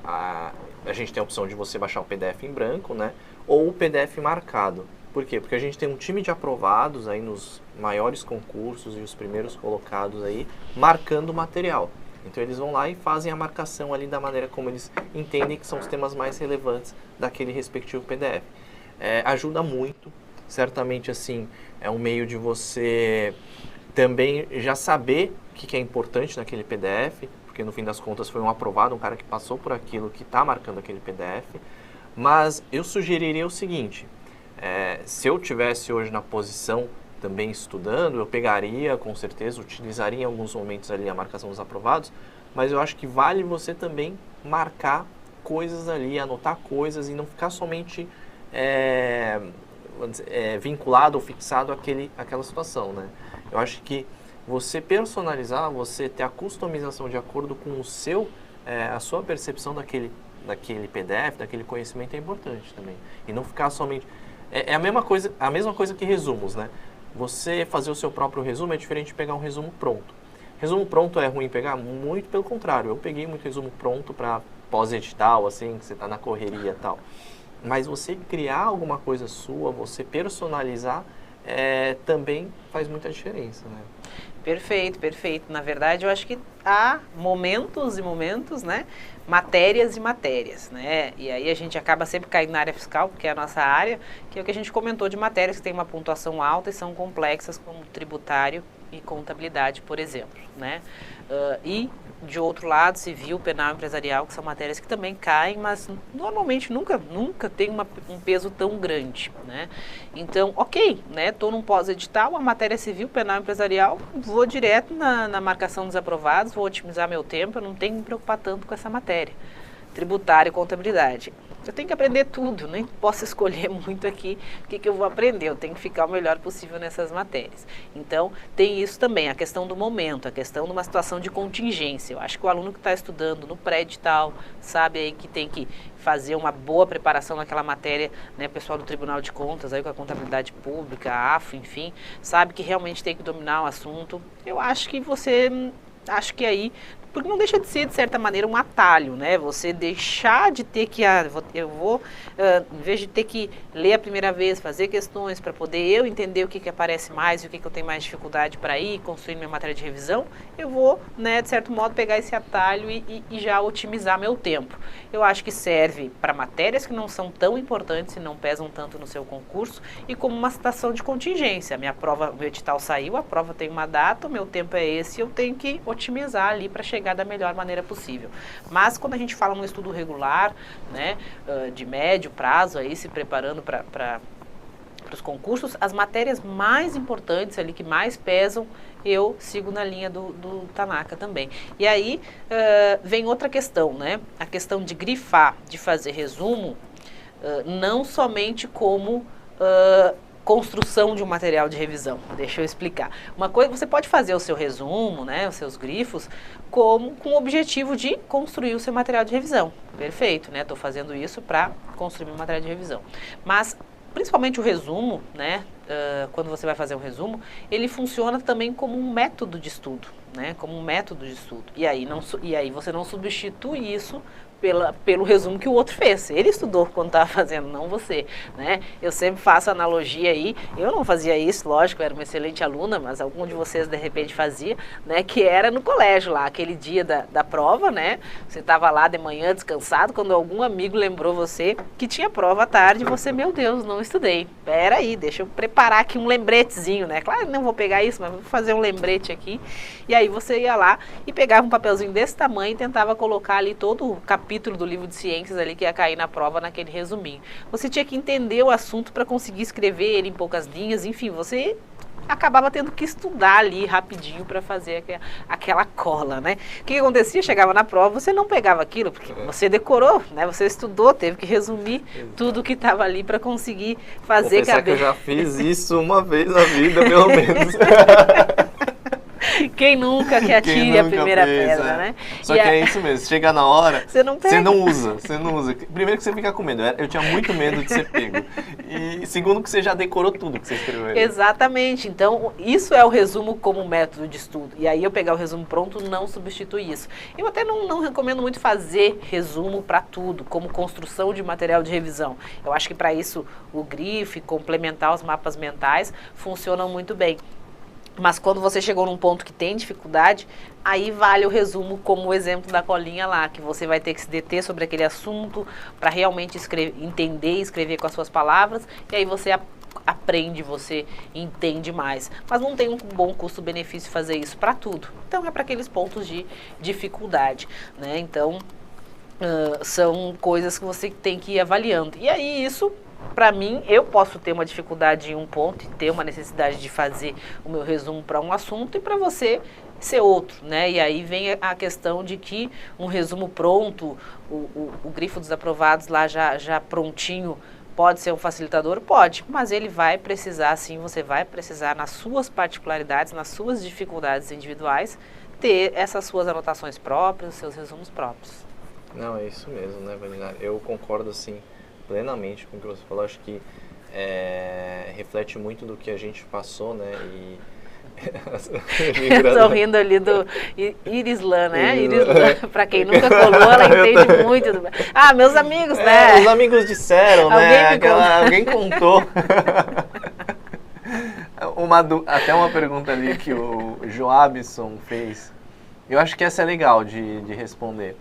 a gente tem a opção de você baixar o PDF em branco, né, ou o PDF marcado. Por quê? Porque a gente tem um time de aprovados aí nos maiores concursos e os primeiros colocados aí, marcando o material. Então eles vão lá e fazem a marcação ali da maneira como eles entendem que são os temas mais relevantes daquele respectivo PDF. Ajuda muito. certamente assim é um meio de você também já saber o que é importante naquele PDF, porque no fim das contas foi um aprovado, um cara que passou por aquilo, que está marcando aquele PDF. Mas eu sugeriria o seguinte, se eu tivesse hoje na posição também estudando, eu pegaria, com certeza, utilizaria em alguns momentos ali a marcação dos aprovados, mas eu acho que vale você também marcar coisas ali, anotar coisas e não ficar somente vinculado ou fixado àquela situação, né? Eu acho que você personalizar, você ter a customização de acordo com a sua percepção daquele PDF, daquele conhecimento é importante também. E não ficar somente... É a mesma coisa que resumos, né? Você fazer o seu próprio resumo é diferente de pegar um resumo pronto. Resumo pronto é ruim pegar? Muito pelo contrário. Eu peguei muito resumo pronto para pós-edital, assim, que você está na correria e tal. Mas você criar alguma coisa sua, você personalizar, também faz muita diferença, né? Perfeito, perfeito. Na verdade, eu acho que há momentos e momentos, né? Matérias e matérias, né? E aí a gente acaba sempre caindo na área fiscal, porque é a nossa área, que é o que a gente comentou de matérias que tem uma pontuação alta e são complexas, como tributário e contabilidade, por exemplo, né? E, de outro lado, civil, penal e empresarial, que são matérias que também caem, mas normalmente nunca tem um peso tão grande, né? Então, ok, né? Estou num pós-edital, a matéria civil, penal e empresarial, vou direto na marcação dos aprovados, vou otimizar meu tempo, eu não tenho que me preocupar tanto com essa matéria. Tributário e contabilidade. Eu tenho que aprender tudo, nem posso escolher muito aqui o que eu vou aprender, eu tenho que ficar o melhor possível nessas matérias. Então, tem isso também, a questão do momento, a questão de uma situação de contingência. Eu acho que o aluno que está estudando no pré-edital sabe aí que tem que fazer uma boa preparação naquela matéria, né, pessoal do Tribunal de Contas, aí com a contabilidade pública, a AFO, enfim, sabe que realmente tem que dominar o assunto. Eu acho que aí, porque não deixa de ser, de certa maneira, um atalho, né? Você deixar de ter que, em vez de ter que ler a primeira vez, fazer questões para poder eu entender o que aparece mais e o que eu tenho mais dificuldade para ir construir minha matéria de revisão, eu vou, né, de certo modo, pegar esse atalho e já otimizar meu tempo. Eu acho que serve para matérias que não são tão importantes e não pesam tanto no seu concurso e como uma situação de contingência. Minha prova, meu edital saiu, a prova tem uma data, o meu tempo é esse, eu tenho que otimizar ali para chegar da melhor maneira possível. Mas quando a gente fala num estudo regular, né, de médio prazo, aí se preparando para os concursos, as matérias mais importantes ali, que mais pesam, eu sigo na linha do Tanaka também. E aí vem outra questão, né? A questão de grifar, de fazer resumo, não somente como construção de um material de revisão. Deixa eu explicar. Uma coisa, você pode fazer o seu resumo, né, os seus grifos, com o objetivo de construir o seu material de revisão. Perfeito, né? Estou fazendo isso para construir meu material de revisão. Mas, principalmente o resumo, né, quando você vai fazer um resumo, ele funciona também como um método de estudo, né, como um método de estudo. E aí você não substitui isso pelo resumo que o outro fez. Ele estudou quando estava fazendo, não você, né? Eu sempre faço analogia aí, eu não fazia isso, lógico, eu era uma excelente aluna, mas algum de vocês de repente fazia, né? Que era no colégio lá, aquele dia da prova, né? Você estava lá de manhã descansado, quando algum amigo lembrou você que tinha prova à tarde, você, meu Deus, não estudei. Peraí, deixa eu preparar aqui um lembretezinho, né? Claro, não vou pegar isso, mas vou fazer um lembrete aqui. E aí você ia lá e pegava um papelzinho desse tamanho e tentava colocar ali todo o capítulo do livro de ciências ali que ia cair na prova naquele resuminho. Você tinha que entender o assunto para conseguir escrever ele em poucas linhas, enfim, você acabava tendo que estudar ali rapidinho para fazer aquela cola, né? O que acontecia? Chegava na prova, você não pegava aquilo, porque você decorou, né? Você estudou, teve que resumir tudo que estava ali para conseguir fazer caber. Que eu já fiz isso uma vez na vida, pelo menos. Quem nunca que atire a primeira pedra, né? Só que é isso mesmo, chega na hora, você não usa. Primeiro que você fica com medo, eu tinha muito medo de ser pego. E segundo que você já decorou tudo que você escreveu aí. Exatamente, então isso é o resumo como método de estudo. E aí eu pegar o resumo pronto não substitui isso. Eu até não recomendo muito fazer resumo para tudo, como construção de material de revisão. Eu acho que para isso o grife, complementar os mapas mentais, funcionam muito bem. Mas quando você chegou num ponto que tem dificuldade, aí vale o resumo como o exemplo da colinha lá, que você vai ter que se deter sobre aquele assunto para realmente entender e escrever com as suas palavras, e aí você aprende, você entende mais. Mas não tem um bom custo-benefício fazer isso para tudo. Então, é para aqueles pontos de dificuldade, né? Então, são coisas que você tem que ir avaliando. E aí, isso, para mim, eu posso ter uma dificuldade em um ponto e ter uma necessidade de fazer o meu resumo para um assunto e para você ser outro, né? E aí vem a questão de que um resumo pronto, o grifo dos aprovados lá já prontinho, pode ser um facilitador? Pode, mas ele vai precisar, sim, você vai precisar, nas suas particularidades, nas suas dificuldades individuais, ter essas suas anotações próprias, os seus resumos próprios. Não, é isso mesmo, né, Vanina? Eu concordo, assim, plenamente com o que você falou. Acho que reflete muito do que a gente passou, né, e... Eu tô rindo ali do Irislan, né? Irislan, pra quem nunca colou, ela entende muito. Ah, meus amigos, né? Os amigos disseram, né? Alguém contou. Até uma pergunta ali que o Joabson fez. Eu acho que essa é legal de responder.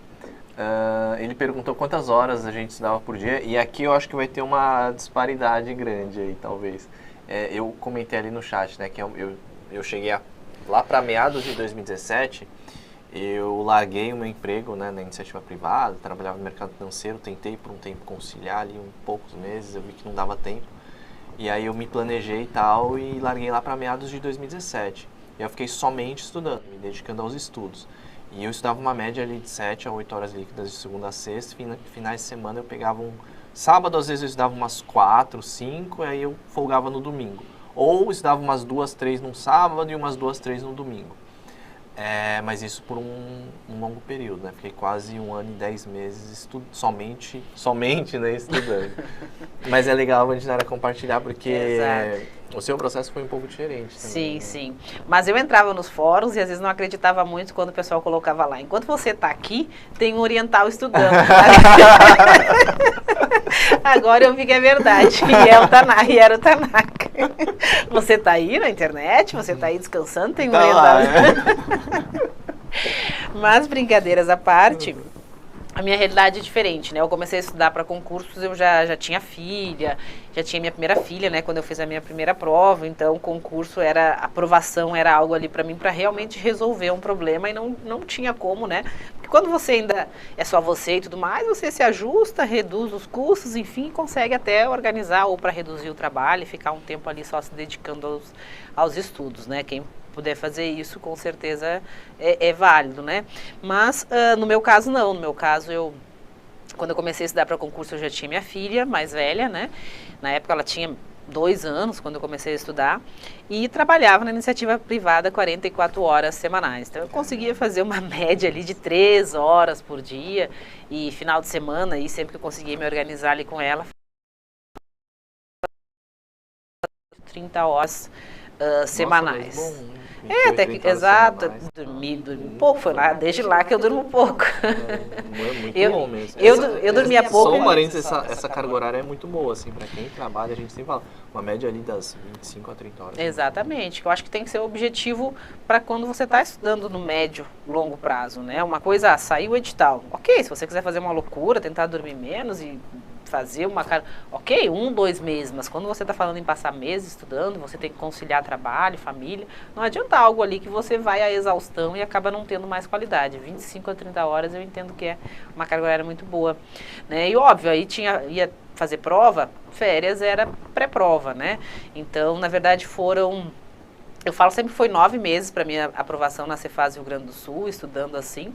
Ele perguntou quantas horas a gente estudava por dia, e aqui eu acho que vai ter uma disparidade grande aí, talvez. Eu comentei ali no chat, né, que eu cheguei lá para meados de 2017, eu larguei o meu emprego, né, na iniciativa privada, trabalhava no mercado financeiro, tentei por um tempo conciliar ali poucos meses, eu vi que não dava tempo, e aí eu me planejei e tal, e larguei lá para meados de 2017. E eu fiquei somente estudando, me dedicando aos estudos. E eu estudava uma média ali de 7 a 8 horas líquidas de segunda a sexta, finais de semana eu pegava sábado às vezes eu estudava umas 4, 5, e aí eu folgava no domingo. Ou estudava umas 2, 3 num sábado e umas 2, 3 no domingo. Mas isso por um longo período, né? Fiquei quase 1 ano e 10 meses somente, né, estudando. Mas é legal a Vandinara compartilhar, porque o seu processo foi um pouco diferente também. Sim, né? sim. Mas eu entrava nos fóruns e às vezes não acreditava muito quando o pessoal colocava lá. Enquanto você está aqui, tem um oriental estudando. Agora eu vi que é verdade. E era o Tanaka. Você está aí na internet? Você está aí descansando? Tem um oriental. Mas, brincadeiras à parte, a minha realidade é diferente, né? Eu comecei a estudar para concursos, eu já tinha filha, já tinha minha primeira filha, né? Quando eu fiz a minha primeira prova, então concurso aprovação era algo ali para mim para realmente resolver um problema e não tinha como, né? Porque quando você ainda é só você e tudo mais, você se ajusta, reduz os custos, enfim, consegue até organizar ou para reduzir o trabalho e ficar um tempo ali só se dedicando aos estudos, né? Quem puder fazer isso, com certeza é válido, né? Mas no meu caso não, no meu caso quando eu comecei a estudar para concurso eu já tinha minha filha mais velha, né? Na época ela tinha 2 anos quando eu comecei a estudar e trabalhava na iniciativa privada 44 horas semanais. Então eu conseguia fazer uma média ali de 3 horas por dia e final de semana, e sempre que eu conseguia me organizar ali com ela, 30 horas semanais. Nossa, mas bom. Até que, exato, dormi um pouco, foi lá, desde lá que eu durmo pouco. É muito bom mesmo. Eu dormia pouco. Só um parênteses, essa carga horária é muito boa, assim, para quem trabalha, a gente sempre fala, uma média ali das 25 a 30 horas. Exatamente, que eu acho que tem que ser o objetivo para quando você está estudando no médio, longo prazo, né? Uma coisa, saiu o edital, ok, se você quiser fazer uma loucura, tentar dormir menos e fazer uma cara, ok, 1, 2 meses, mas quando você está falando em passar meses estudando, você tem que conciliar trabalho, família, não adianta algo ali que você vai à exaustão e acaba não tendo mais qualidade. 25 a 30 horas eu entendo que é uma carga horária muito boa, né? E óbvio, aí ia fazer prova, férias era pré-prova, né? Então, na verdade, eu falo sempre que foi 9 meses para minha aprovação na Cefaz Rio Grande do Sul, estudando assim.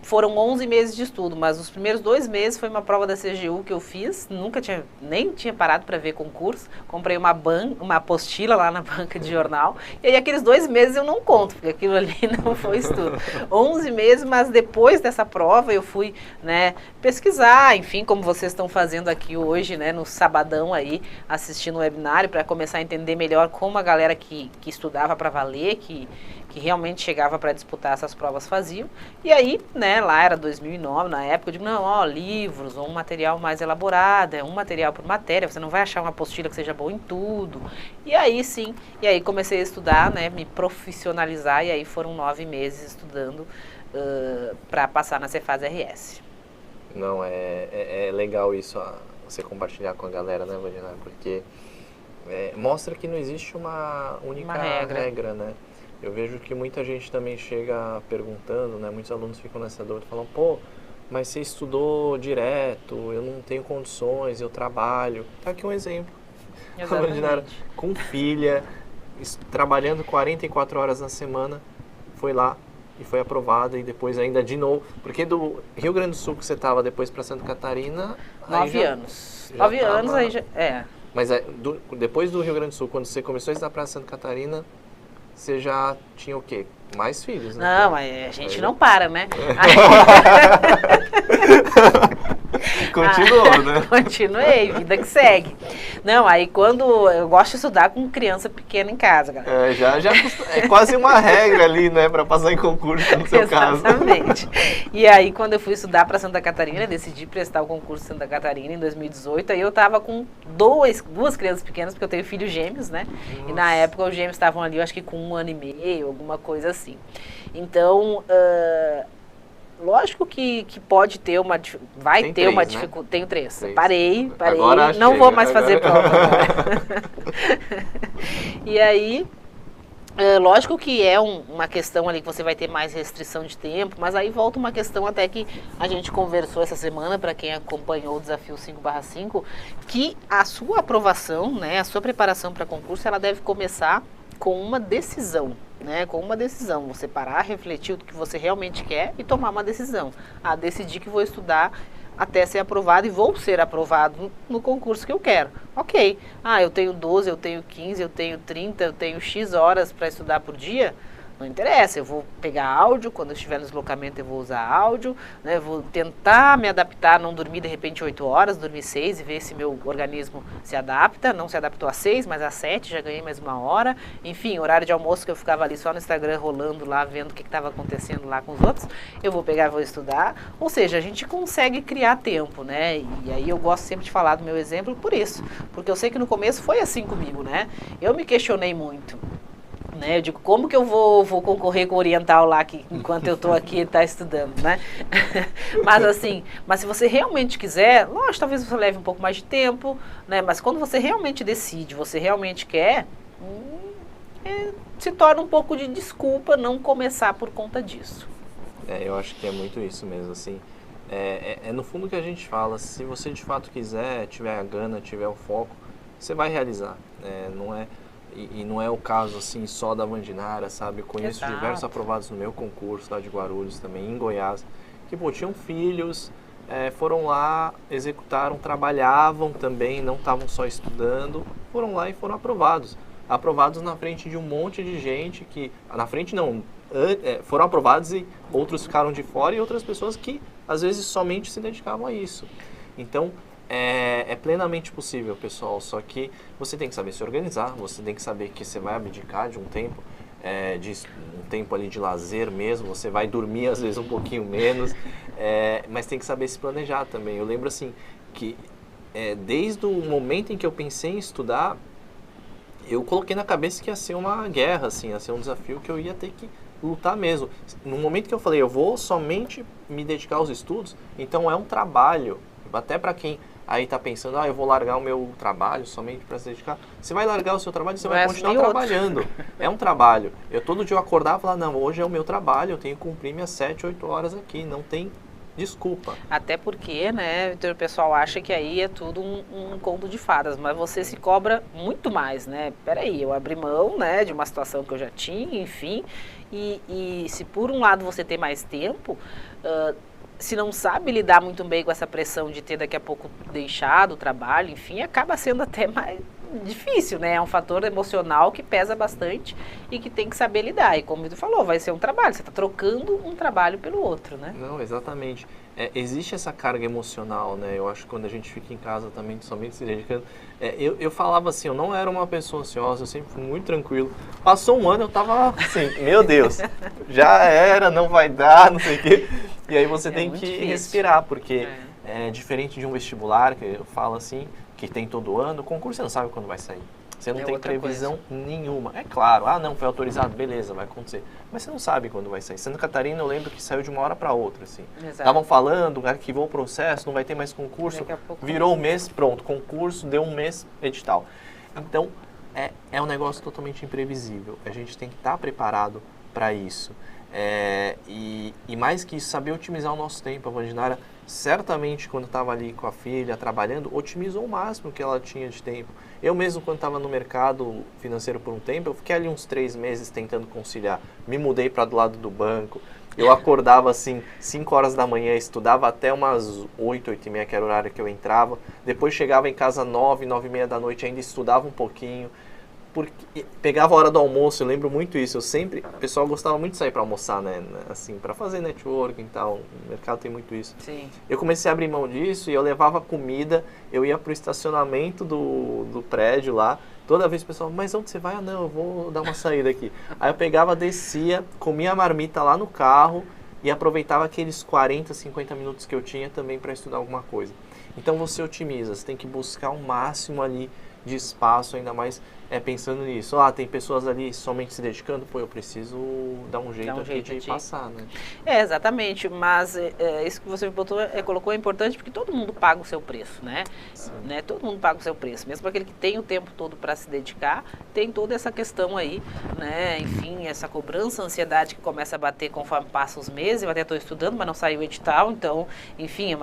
Foram 11 meses de estudo, mas os primeiros 2 meses foi uma prova da CGU que eu fiz, nem tinha parado para ver concurso, comprei uma apostila lá na banca de jornal, e aí aqueles 2 meses eu não conto, porque aquilo ali não foi estudo. 11 meses, mas depois dessa prova eu fui, né, pesquisar, enfim, como vocês estão fazendo aqui hoje, né, no sabadão aí, assistindo o webinário, para começar a entender melhor como a galera que estudava para valer, que realmente chegava para disputar essas provas faziam. E aí, né, lá era 2009, na época, eu digo, não, livros, ou um material mais elaborado, um material por matéria, você não vai achar uma apostila que seja boa em tudo. E aí, sim, comecei a estudar, né, me profissionalizar, e aí foram 9 meses estudando para passar na Cefaz RS. Não, é legal isso, você compartilhar com a galera, né, Vandinara? Porque mostra que não existe uma única regra, né? Eu vejo que muita gente também chega perguntando, né? Muitos alunos ficam nessa dúvida, falam, pô, mas você estudou direto, eu não tenho condições, eu trabalho. Tá aqui um exemplo. Exatamente. Com filha, trabalhando 44 horas na semana, foi lá e foi aprovada, e depois ainda de novo, porque do Rio Grande do Sul que você estava depois para Santa Catarina... 9 anos. 9 anos aí já... Mas depois do Rio Grande do Sul, quando você começou a estudar para Santa Catarina, você já tinha o quê? Mais filhos, né? Não, mas a gente não para, né? Continuou, né? Continuei, vida que segue. Não, aí quando eu gosto de estudar com criança pequena em casa, galera. É quase uma regra ali, né, para passar em concurso no seu caso. Exatamente. E aí quando eu fui estudar para Santa Catarina, decidi prestar o concurso de Santa Catarina em 2018, aí eu tava com duas crianças pequenas, porque eu tenho filhos gêmeos, né? Nossa. E na época os gêmeos estavam ali, eu acho que com 1 ano e meio, alguma coisa assim. Então, lógico que pode ter uma... Vai ter uma dificuldade... Tenho 3. Parei. Agora não vou mais fazer prova agora. E aí, lógico que é uma questão ali que você vai ter mais restrição de tempo, mas aí volta uma questão até que a gente conversou essa semana, para quem acompanhou o Desafio 5/5, que a sua aprovação, né, a sua preparação para concurso, ela deve começar com uma decisão, né? Com uma decisão, você parar, refletir o que você realmente quer e tomar uma decisão. Decidir que vou estudar até ser aprovado e vou ser aprovado no concurso que eu quero. Ok, eu tenho 12, eu tenho 15, eu tenho 30, eu tenho X horas para estudar por dia. Não interessa, eu vou pegar áudio, quando eu estiver no deslocamento eu vou usar áudio, né? Vou tentar me adaptar, não dormir de repente 8 horas, dormir 6 e ver se meu organismo se adapta. Não se adaptou a 6, mas a 7, já ganhei mais 1 hora. Enfim, horário de almoço que eu ficava ali só no Instagram rolando lá, vendo o que estava acontecendo lá com os outros, eu vou pegar e vou estudar. Ou seja, a gente consegue criar tempo, né? E aí eu gosto sempre de falar do meu exemplo por isso, porque eu sei que no começo foi assim comigo, né? Eu me questionei muito. Né? Eu digo, como que eu vou concorrer com o oriental lá, que enquanto eu estou aqui, ele está estudando, né? mas se você realmente quiser, lógico, talvez você leve um pouco mais de tempo, né? Mas quando você realmente decide, você realmente quer, se torna um pouco de desculpa não começar por conta disso. Eu acho que é muito isso mesmo, assim. No fundo que a gente fala, se você de fato quiser, tiver a gana, tiver o foco, você vai realizar, não é... E não é o caso assim só da Vandinara, sabe? Eu conheço diversos aprovados no meu concurso lá de Guarulhos também, em Goiás, que tinham filhos, foram lá, executaram, trabalhavam também, não estavam só estudando, foram lá e foram aprovados. Aprovados na frente de um monte de gente que... Na frente não, foram aprovados e outros ficaram de fora, e outras pessoas que às vezes somente se dedicavam a isso. Então... É plenamente possível, pessoal, só que você tem que saber se organizar, você tem que saber que você vai abdicar de um tempo, um tempo ali de lazer mesmo, você vai dormir às vezes um pouquinho menos, mas tem que saber se planejar também. Eu lembro assim, que desde o momento em que eu pensei em estudar, eu coloquei na cabeça que ia ser uma guerra, assim, ia ser um desafio que eu ia ter que lutar mesmo. No momento que eu falei, eu vou somente me dedicar aos estudos, então é um trabalho, até para quem... Aí tá pensando, eu vou largar o meu trabalho somente para se dedicar. Você vai largar o seu trabalho e você vai continuar trabalhando. É um trabalho. Todo dia eu acordava e falava, não, hoje é o meu trabalho, eu tenho que cumprir minhas 7, 8 horas aqui, não tem desculpa. Até porque, né, o pessoal acha que aí é tudo um conto de fadas, mas você se cobra muito mais, né? Peraí, eu abri mão, né, de uma situação que eu já tinha, enfim, e se por um lado você tem mais tempo... se não sabe lidar muito bem com essa pressão de ter daqui a pouco deixado o trabalho, enfim, acaba sendo até mais difícil, né? É um fator emocional que pesa bastante e que tem que saber lidar. E como o Vitor falou, vai ser um trabalho, você está trocando um trabalho pelo outro, né? Não, exatamente. Existe essa carga emocional, né? Eu acho que quando a gente fica em casa também, somente se dedicando... eu falava assim, eu não era uma pessoa ansiosa, eu sempre fui muito tranquilo. Passou um ano, eu tava assim, meu Deus, já era, não vai dar, não sei o quê. E aí você tem que respirar, porque é diferente de um vestibular, que eu falo assim, que tem todo ano, o concurso você não sabe quando vai sair. Você não tem previsão nenhuma. É claro, não, foi autorizado, beleza, vai acontecer. Mas você não sabe quando vai sair. Santa Catarina, eu lembro que saiu de uma hora para outra, assim. Estavam falando, arquivou o processo, não vai ter mais concurso. Virou um mês, pronto, concurso, deu um mês, edital. Então, é um negócio totalmente imprevisível. A gente tem que estar preparado para isso. E mais que isso, saber otimizar o nosso tempo. A Vandinara, certamente, quando estava ali com a filha, trabalhando, otimizou o máximo que ela tinha de tempo. Eu mesmo, quando estava no mercado financeiro por um tempo, eu fiquei ali uns 3 meses tentando conciliar. Me mudei para do lado do banco. Eu acordava assim, 5 horas da manhã, estudava até umas 8, 8h30, que era o horário que eu entrava. Depois chegava em casa 9, 9h30 da noite, ainda estudava um pouquinho. Porque pegava a hora do almoço, eu lembro muito isso. O pessoal gostava muito de sair para almoçar, né? Assim, para fazer networking e tal. O mercado tem muito isso. Sim. Eu comecei a abrir mão disso e eu levava comida, eu ia pro estacionamento do prédio lá. Toda vez o pessoal, mas onde você vai? Não, eu vou dar uma saída aqui. Aí eu pegava, descia, comia a marmita lá no carro e aproveitava aqueles 40, 50 minutos que eu tinha também para estudar alguma coisa. Então você otimiza, você tem que buscar o máximo ali de espaço, ainda mais pensando nisso. Tem pessoas ali somente se dedicando, eu preciso dar um jeito aqui de passar, né? Exatamente, mas isso que você colocou é importante porque todo mundo paga o seu preço, né? Todo mundo paga o seu preço, mesmo aquele que tem o tempo todo para se dedicar, tem toda essa questão aí, né? Enfim, essa cobrança, ansiedade que começa a bater conforme passam os meses. Eu até estou estudando, mas não saiu o edital, então, enfim,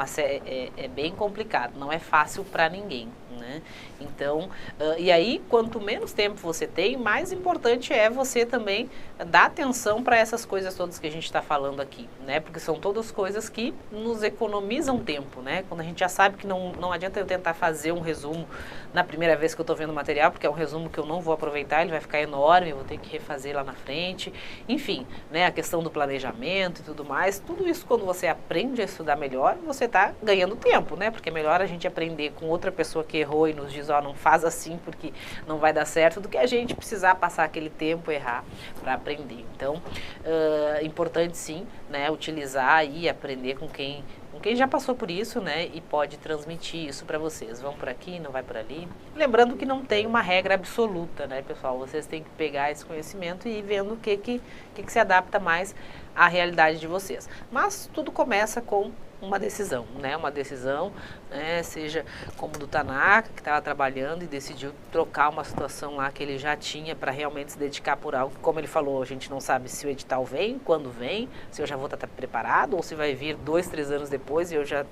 é bem complicado, não é fácil para ninguém, né? Então, e aí, quanto menos tempo você tem, mais importante é você também dar atenção para essas coisas todas que a gente está falando aqui, né? Porque são todas coisas que nos economizam tempo, né? Quando a gente já sabe que não adianta eu tentar fazer um resumo na primeira vez que eu estou vendo o material, porque é um resumo que eu não vou aproveitar, ele vai ficar enorme, eu vou ter que refazer lá na frente. Enfim, né? A questão do planejamento e tudo mais, tudo isso quando você aprende a estudar melhor, você está ganhando tempo, né? Porque é melhor a gente aprender com outra pessoa que errou e nos diz, não faz assim porque não vai dar certo, do que a gente precisar passar aquele tempo, errar para aprender. Então, importante sim, né, utilizar e aprender com quem já passou por isso, né, e pode transmitir isso para vocês. Vão por aqui, não vai por ali. Lembrando que não tem uma regra absoluta, né, pessoal? Vocês têm que pegar esse conhecimento e ir vendo o que se adapta mais à realidade de vocês. Mas tudo começa com uma decisão, né? Uma decisão, né? Seja como do Tanaka, que estava trabalhando e decidiu trocar uma situação lá que ele já tinha para realmente se dedicar por algo. Como ele falou, a gente não sabe se o edital vem, quando vem, se eu já vou estar preparado ou se vai vir 2, 3 anos depois e eu já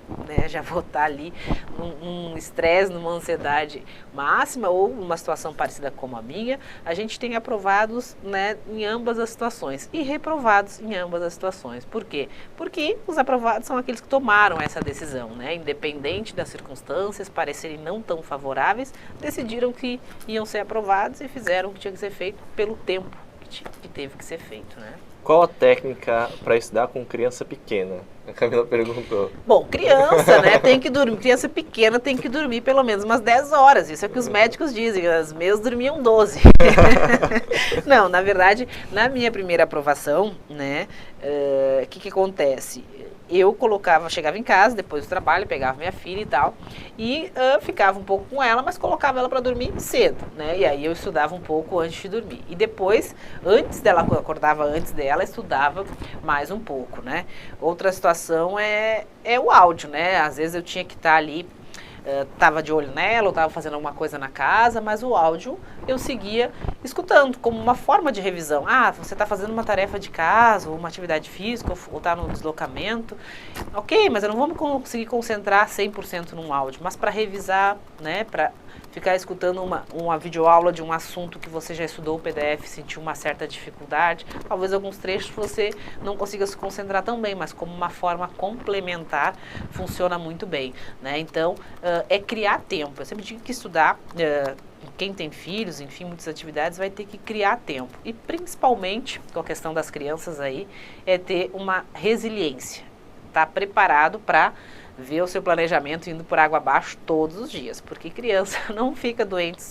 vou estar ali num estresse, numa ansiedade máxima ou uma situação parecida como a minha. A gente tem aprovados, né, em ambas as situações e reprovados em ambas as situações. Por quê? Porque os aprovados são aqueles que tomaram essa decisão, né? Independente das circunstâncias parecerem não tão favoráveis, decidiram que iam ser aprovados e fizeram o que tinha que ser feito pelo tempo que teve que ser feito, né? Qual a técnica para estudar com criança pequena? A Camila perguntou. Bom, criança, né, tem que dormir, criança pequena tem que dormir pelo menos umas 10 horas, isso é o que os médicos dizem, as meus dormiam 12. Não, na verdade, na minha primeira aprovação, né, o que acontece? Eu chegava em casa, depois do trabalho, pegava minha filha e tal, e ficava um pouco com ela, mas colocava ela para dormir cedo, né? E aí eu estudava um pouco antes de dormir. E depois, eu acordava antes dela, estudava mais um pouco, né? Outra situação é o áudio, né? Às vezes eu tinha que estar ali, estava de olho nela, ou estava fazendo alguma coisa na casa, mas o áudio eu seguia escutando como uma forma de revisão. Você está fazendo uma tarefa de casa, ou uma atividade física, ou está no deslocamento. Ok, mas eu não vou conseguir concentrar 100% num áudio, mas para revisar, né, para ficar escutando uma videoaula de um assunto que você já estudou o PDF, sentiu uma certa dificuldade, talvez alguns trechos você não consiga se concentrar tão bem, mas como uma forma complementar funciona muito bem, né? Então, é criar tempo. Eu sempre digo que estudar, quem tem filhos, enfim, muitas atividades, vai ter que criar tempo. E principalmente, com a questão das crianças aí, é ter uma resiliência, estar preparado para ver o seu planejamento indo por água abaixo todos os dias, porque criança não fica doente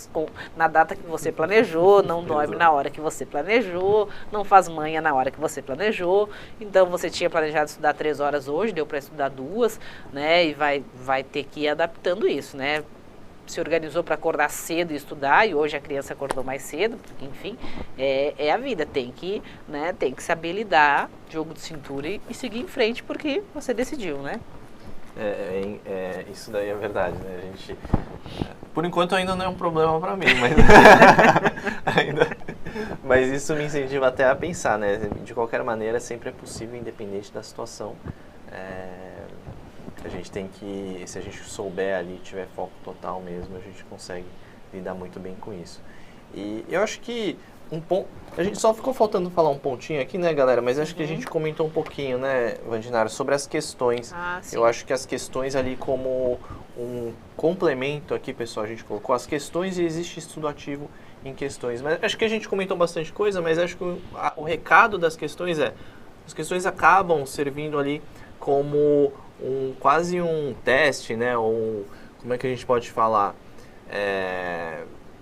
na data que você planejou, não dorme na hora que você planejou, não faz manha na hora que você planejou. Então você tinha planejado estudar 3 horas hoje, deu para estudar 2, né? E vai ter que ir adaptando isso, né? se organizou para acordar cedo e estudar, e hoje a criança acordou mais cedo, porque, enfim, é a vida, tem que saber lidar, jogo de cintura e seguir em frente, porque você decidiu, né? Isso daí é verdade, né? A gente, por enquanto ainda não é um problema para mim, mas isso me incentiva até a pensar, né? De qualquer maneira, sempre é possível, independente da situação. A gente tem que, se a gente souber ali, tiver foco total mesmo, a gente consegue lidar muito bem com isso. E eu acho que a gente só ficou faltando falar um pontinho aqui, né, galera? Mas acho que a gente comentou um pouquinho, né, Vandinara, sobre as questões. Sim. Eu acho que as questões ali como um complemento aqui, pessoal, a gente colocou as questões e existe estudo ativo em questões. Mas acho que a gente comentou bastante coisa, mas acho que o recado das questões as questões acabam servindo ali como quase um teste, né? Ou como é que a gente pode falar?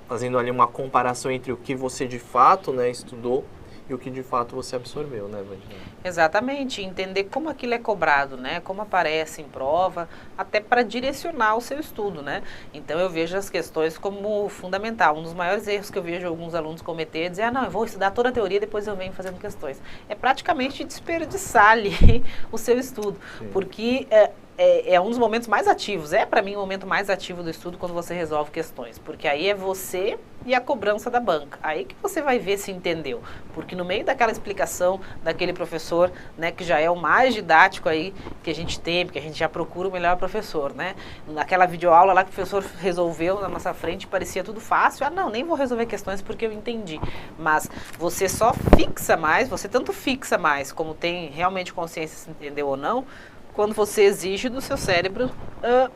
Fazendo ali uma comparação entre o que você de fato, né, estudou e o que de fato você absorveu, né, Vandinara? Exatamente, entender como aquilo é cobrado, né, como aparece em prova, até para direcionar o seu estudo, né. Então eu vejo as questões como fundamental. Um dos maiores erros que eu vejo alguns alunos cometer é dizer, não, eu vou estudar toda a teoria, depois eu venho fazendo questões. É praticamente desperdiçar ali o seu estudo, sim, porque é um dos momentos mais ativos, para mim o momento mais ativo do estudo quando você resolve questões, porque aí é você e a cobrança da banca, aí que você vai ver se entendeu, porque no meio daquela explicação daquele professor, né, que já é o mais didático aí que a gente tem, porque a gente já procura o melhor professor, né, naquela videoaula lá que o professor resolveu na nossa frente, parecia tudo fácil, não, nem vou resolver questões porque eu entendi, mas você só fixa mais, você tanto fixa mais como tem realmente consciência se entendeu ou não, quando você exige do seu cérebro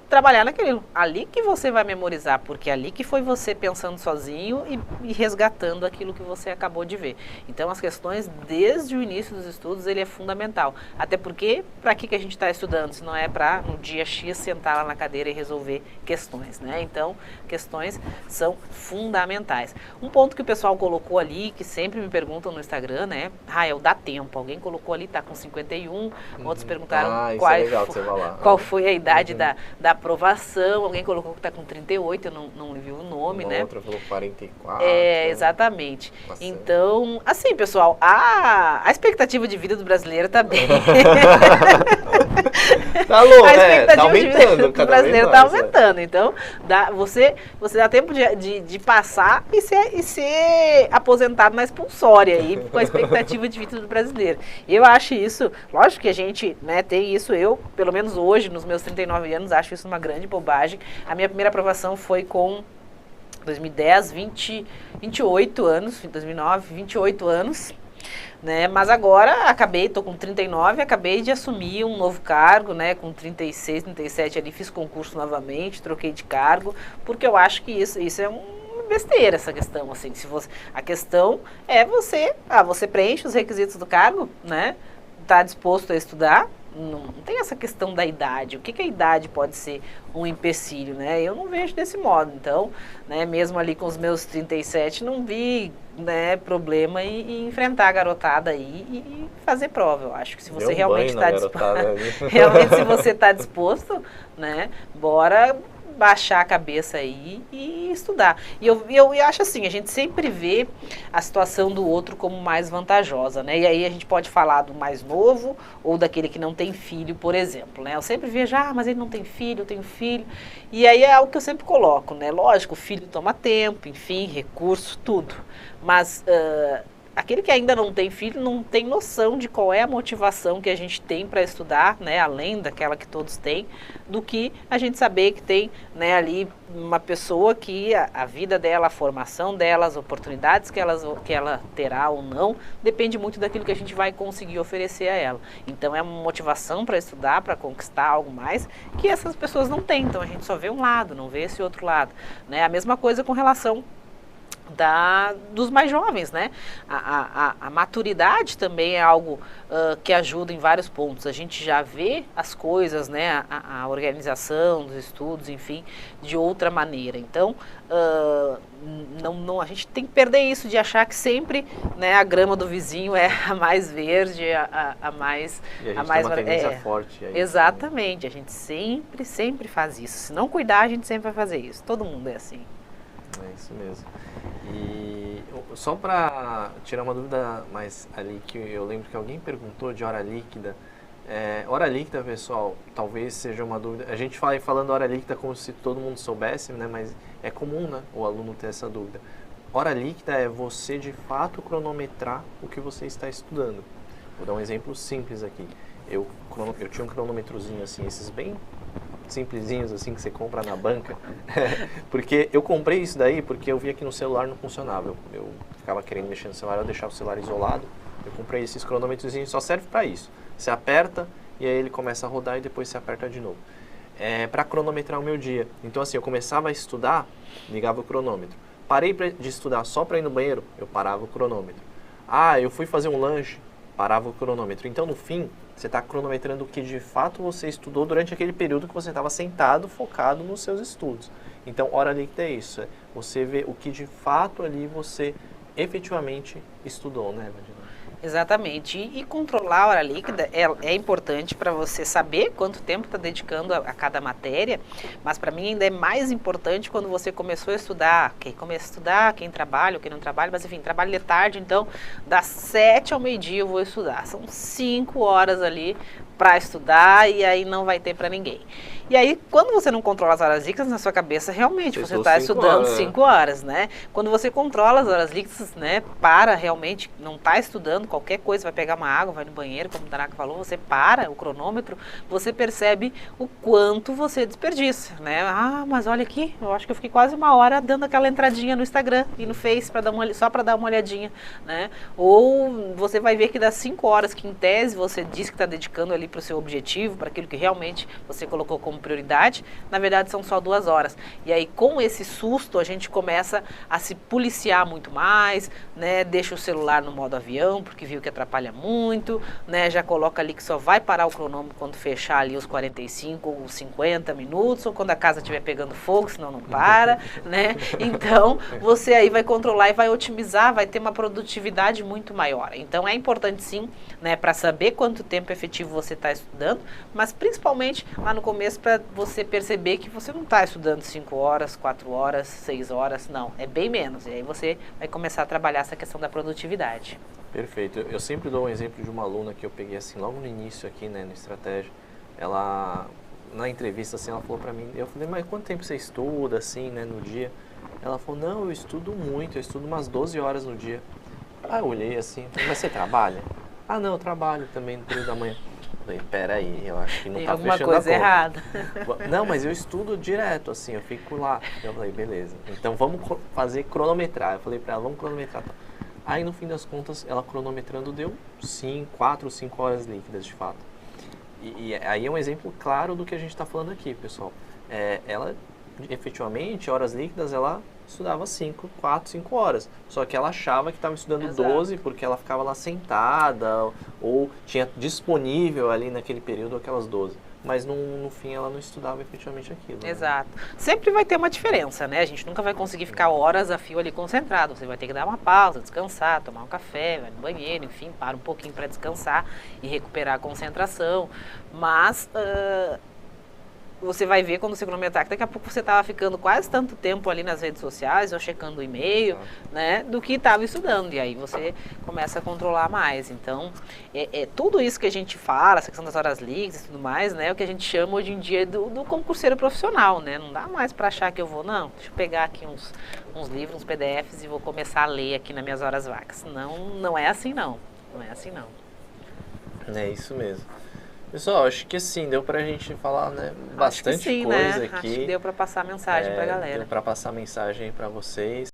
trabalhar naquilo. Ali que você vai memorizar, porque é ali que foi você pensando sozinho e resgatando aquilo que você acabou de ver. Então, as questões, desde o início dos estudos, ele é fundamental. Até porque, para que a gente está estudando? Se não é para, no dia X, sentar lá na cadeira e resolver questões, né? Então, questões são fundamentais. Um ponto que o pessoal colocou ali, que sempre me perguntam no Instagram, né? Rael, dá tempo. Alguém colocou ali, tá com 51, outros perguntaram qual foi a idade da aprovação, alguém colocou que está com 38, eu não vi o nome, né? Outra falou 44. Exatamente. Então, assim, pessoal, a expectativa de vida do brasileiro está bem. Tá louco, a expectativa tá aumentando, de vida do brasileiro está aumentando. Então, você dá tempo de passar e ser aposentado na expulsória aí, com a expectativa de vida do brasileiro. Eu acho isso, lógico que a gente, né, tem isso, eu, pelo menos hoje, nos meus 39 anos, acho isso uma grande bobagem. A minha primeira aprovação foi com 2010, 28 anos, 2009, 28 anos, né? Mas agora tô com 39, acabei de assumir um novo cargo, né? Com 36, 37 ali, fiz concurso novamente, troquei de cargo, porque eu acho que isso é besteira, essa questão, assim. A questão é você preenche os requisitos do cargo, né? Está disposto a estudar. Não tem essa questão da idade. O que a idade pode ser um empecilho, né? Eu não vejo desse modo. Então, né, mesmo ali com os meus 37, não vi, né, problema em enfrentar a garotada aí e fazer prova. Eu acho que se você realmente está realmente se você está disposto, né, bora baixar a cabeça aí e estudar. E eu acho assim, a gente sempre vê a situação do outro como mais vantajosa, né? E aí a gente pode falar do mais novo ou daquele que não tem filho, por exemplo, né? Eu sempre vejo, mas ele não tem filho, eu tenho filho. E aí é algo que eu sempre coloco, né? Lógico, o filho toma tempo, enfim, recurso, tudo. Mas aquele que ainda não tem filho não tem noção de qual é a motivação que a gente tem para estudar, né, além daquela que todos têm, do que a gente saber que tem, né, ali uma pessoa que a vida dela, a formação dela, as oportunidades que ela terá ou não, depende muito daquilo que a gente vai conseguir oferecer a ela. Então é uma motivação para estudar, para conquistar algo mais, que essas pessoas não têm. Então a gente só vê um lado, não vê esse outro lado, né? A mesma coisa com relação dos mais jovens, né? A maturidade também é algo que ajuda em vários pontos. A gente já vê as coisas, né? A organização dos estudos, enfim, de outra maneira. Então, a gente tem que perder isso de achar que sempre, né, a grama do vizinho é a mais verde, a mais... E a gente tem uma tendência forte aí. Exatamente, a gente sempre faz isso. Se não cuidar, a gente sempre vai fazer isso. Todo mundo é assim. É isso mesmo. E só para tirar uma dúvida mais ali, que eu lembro que alguém perguntou de hora líquida. Hora líquida, pessoal, talvez seja uma dúvida. A gente vai falando hora líquida como se todo mundo soubesse, né? Mas é comum, né, o aluno ter essa dúvida. Hora líquida é você de fato cronometrar o que você está estudando. Vou dar um exemplo simples aqui. Eu tinha um cronômetrozinho assim, esses bem simplesinhos assim que você compra na banca, porque eu comprei isso daí porque eu via que no celular não funcionava, eu ficava querendo mexer no celular, eu deixava o celular isolado, eu comprei esses cronômetrozinhos, só serve para isso, você aperta e aí ele começa a rodar e depois você aperta de novo, para cronometrar o meu dia. Então assim, eu começava a estudar, ligava o cronômetro, parei de estudar só para ir no banheiro, eu parava o cronômetro, eu fui fazer um lanche, parava o cronômetro. Então, no fim, você está cronometrando o que de fato você estudou durante aquele período que você estava sentado, focado nos seus estudos. Então, hora líquida é isso. Você vê o que de fato ali você efetivamente estudou, né, Evangelina? Exatamente. E controlar a hora líquida é importante para você saber quanto tempo está dedicando a cada matéria, mas para mim ainda é mais importante quando você começou a estudar. Quem começa a estudar, quem trabalha, quem não trabalha, mas enfim, trabalho de tarde, então das 7 ao meio-dia eu vou estudar. São 5 horas ali para estudar e aí não vai ter para ninguém. E aí, quando você não controla as horas líquidas na sua cabeça, realmente você está estudando 5 horas, né? Quando você controla as horas líquidas, né, para realmente, não está estudando qualquer coisa, vai pegar uma água, vai no banheiro, como o Tanaka falou, você para o cronômetro, você percebe o quanto você desperdiça, né? Mas olha aqui, eu acho que eu fiquei quase 1 hora dando aquela entradinha no Instagram e no Face só para dar uma olhadinha, né? Ou você vai ver que das 5 horas que em tese você diz que está dedicando ali para o seu objetivo, para aquilo que realmente você colocou como prioridade, na verdade são só 2 horas. E aí com esse susto a gente começa a se policiar muito mais, né? Deixa o celular no modo avião, porque viu que atrapalha muito, né? Já coloca ali que só vai parar o cronômetro quando fechar ali os 45 ou 50 minutos, ou quando a casa estiver pegando fogo, senão não para, né? Então você aí vai controlar e vai otimizar, vai ter uma produtividade muito maior. Então é importante sim, né, para saber quanto tempo efetivo você está estudando, mas principalmente lá no começo para você perceber que você não está estudando 5 horas, 4 horas, 6 horas, não, é bem menos. E aí você vai começar a trabalhar essa questão da produtividade. Perfeito. Eu sempre dou um exemplo de uma aluna que eu peguei assim logo no início aqui, né, no Estratégia. Ela, na entrevista assim, ela falou para mim, eu falei, mas quanto tempo você estuda assim, né, no dia? Ela falou, não, eu estudo muito, eu estudo umas 12 horas no dia. Aí eu olhei assim, mas você trabalha? Não, eu trabalho também no período da manhã. Falei, peraí, eu acho que não tá fechando a conta. Tem alguma coisa errada. Não, mas eu estudo direto, assim, eu fico lá. Eu falei, beleza, então vamos fazer cronometrar. Eu falei pra ela, vamos cronometrar. Aí no fim das contas, ela cronometrando deu 4 ou 5 horas líquidas de fato. E aí é um exemplo claro do que a gente está falando aqui, pessoal. Ela, efetivamente, horas líquidas, ela estudava 4, 5 horas. Só que ela achava que estava estudando Exato. 12 porque ela ficava lá sentada ou tinha disponível ali naquele período aquelas 12. Mas no fim ela não estudava efetivamente aquilo. Exato. Né? Sempre vai ter uma diferença, né? A gente nunca vai conseguir ficar horas a fio ali concentrado. Você vai ter que dar uma pausa, descansar, tomar um café, vai no banheiro, enfim, para um pouquinho para descansar e recuperar a concentração. Mas você vai ver quando você cronometrar que daqui a pouco você estava ficando quase tanto tempo ali nas redes sociais ou checando o e-mail, né, do que estava estudando. E aí você começa a controlar mais. Então, tudo isso que a gente fala, essa questão das horas líquidas e tudo mais, né, é o que a gente chama hoje em dia do concurseiro profissional, né? Não dá mais para achar que eu vou, não, deixa eu pegar aqui uns livros, uns PDFs e vou começar a ler aqui nas minhas horas vagas. Não é assim não. Não é assim não. É isso mesmo. Pessoal, acho que assim, deu pra gente falar, né, bastante sim, coisa né? aqui. Acho que deu pra passar a mensagem pra galera. Deu pra passar a mensagem pra vocês.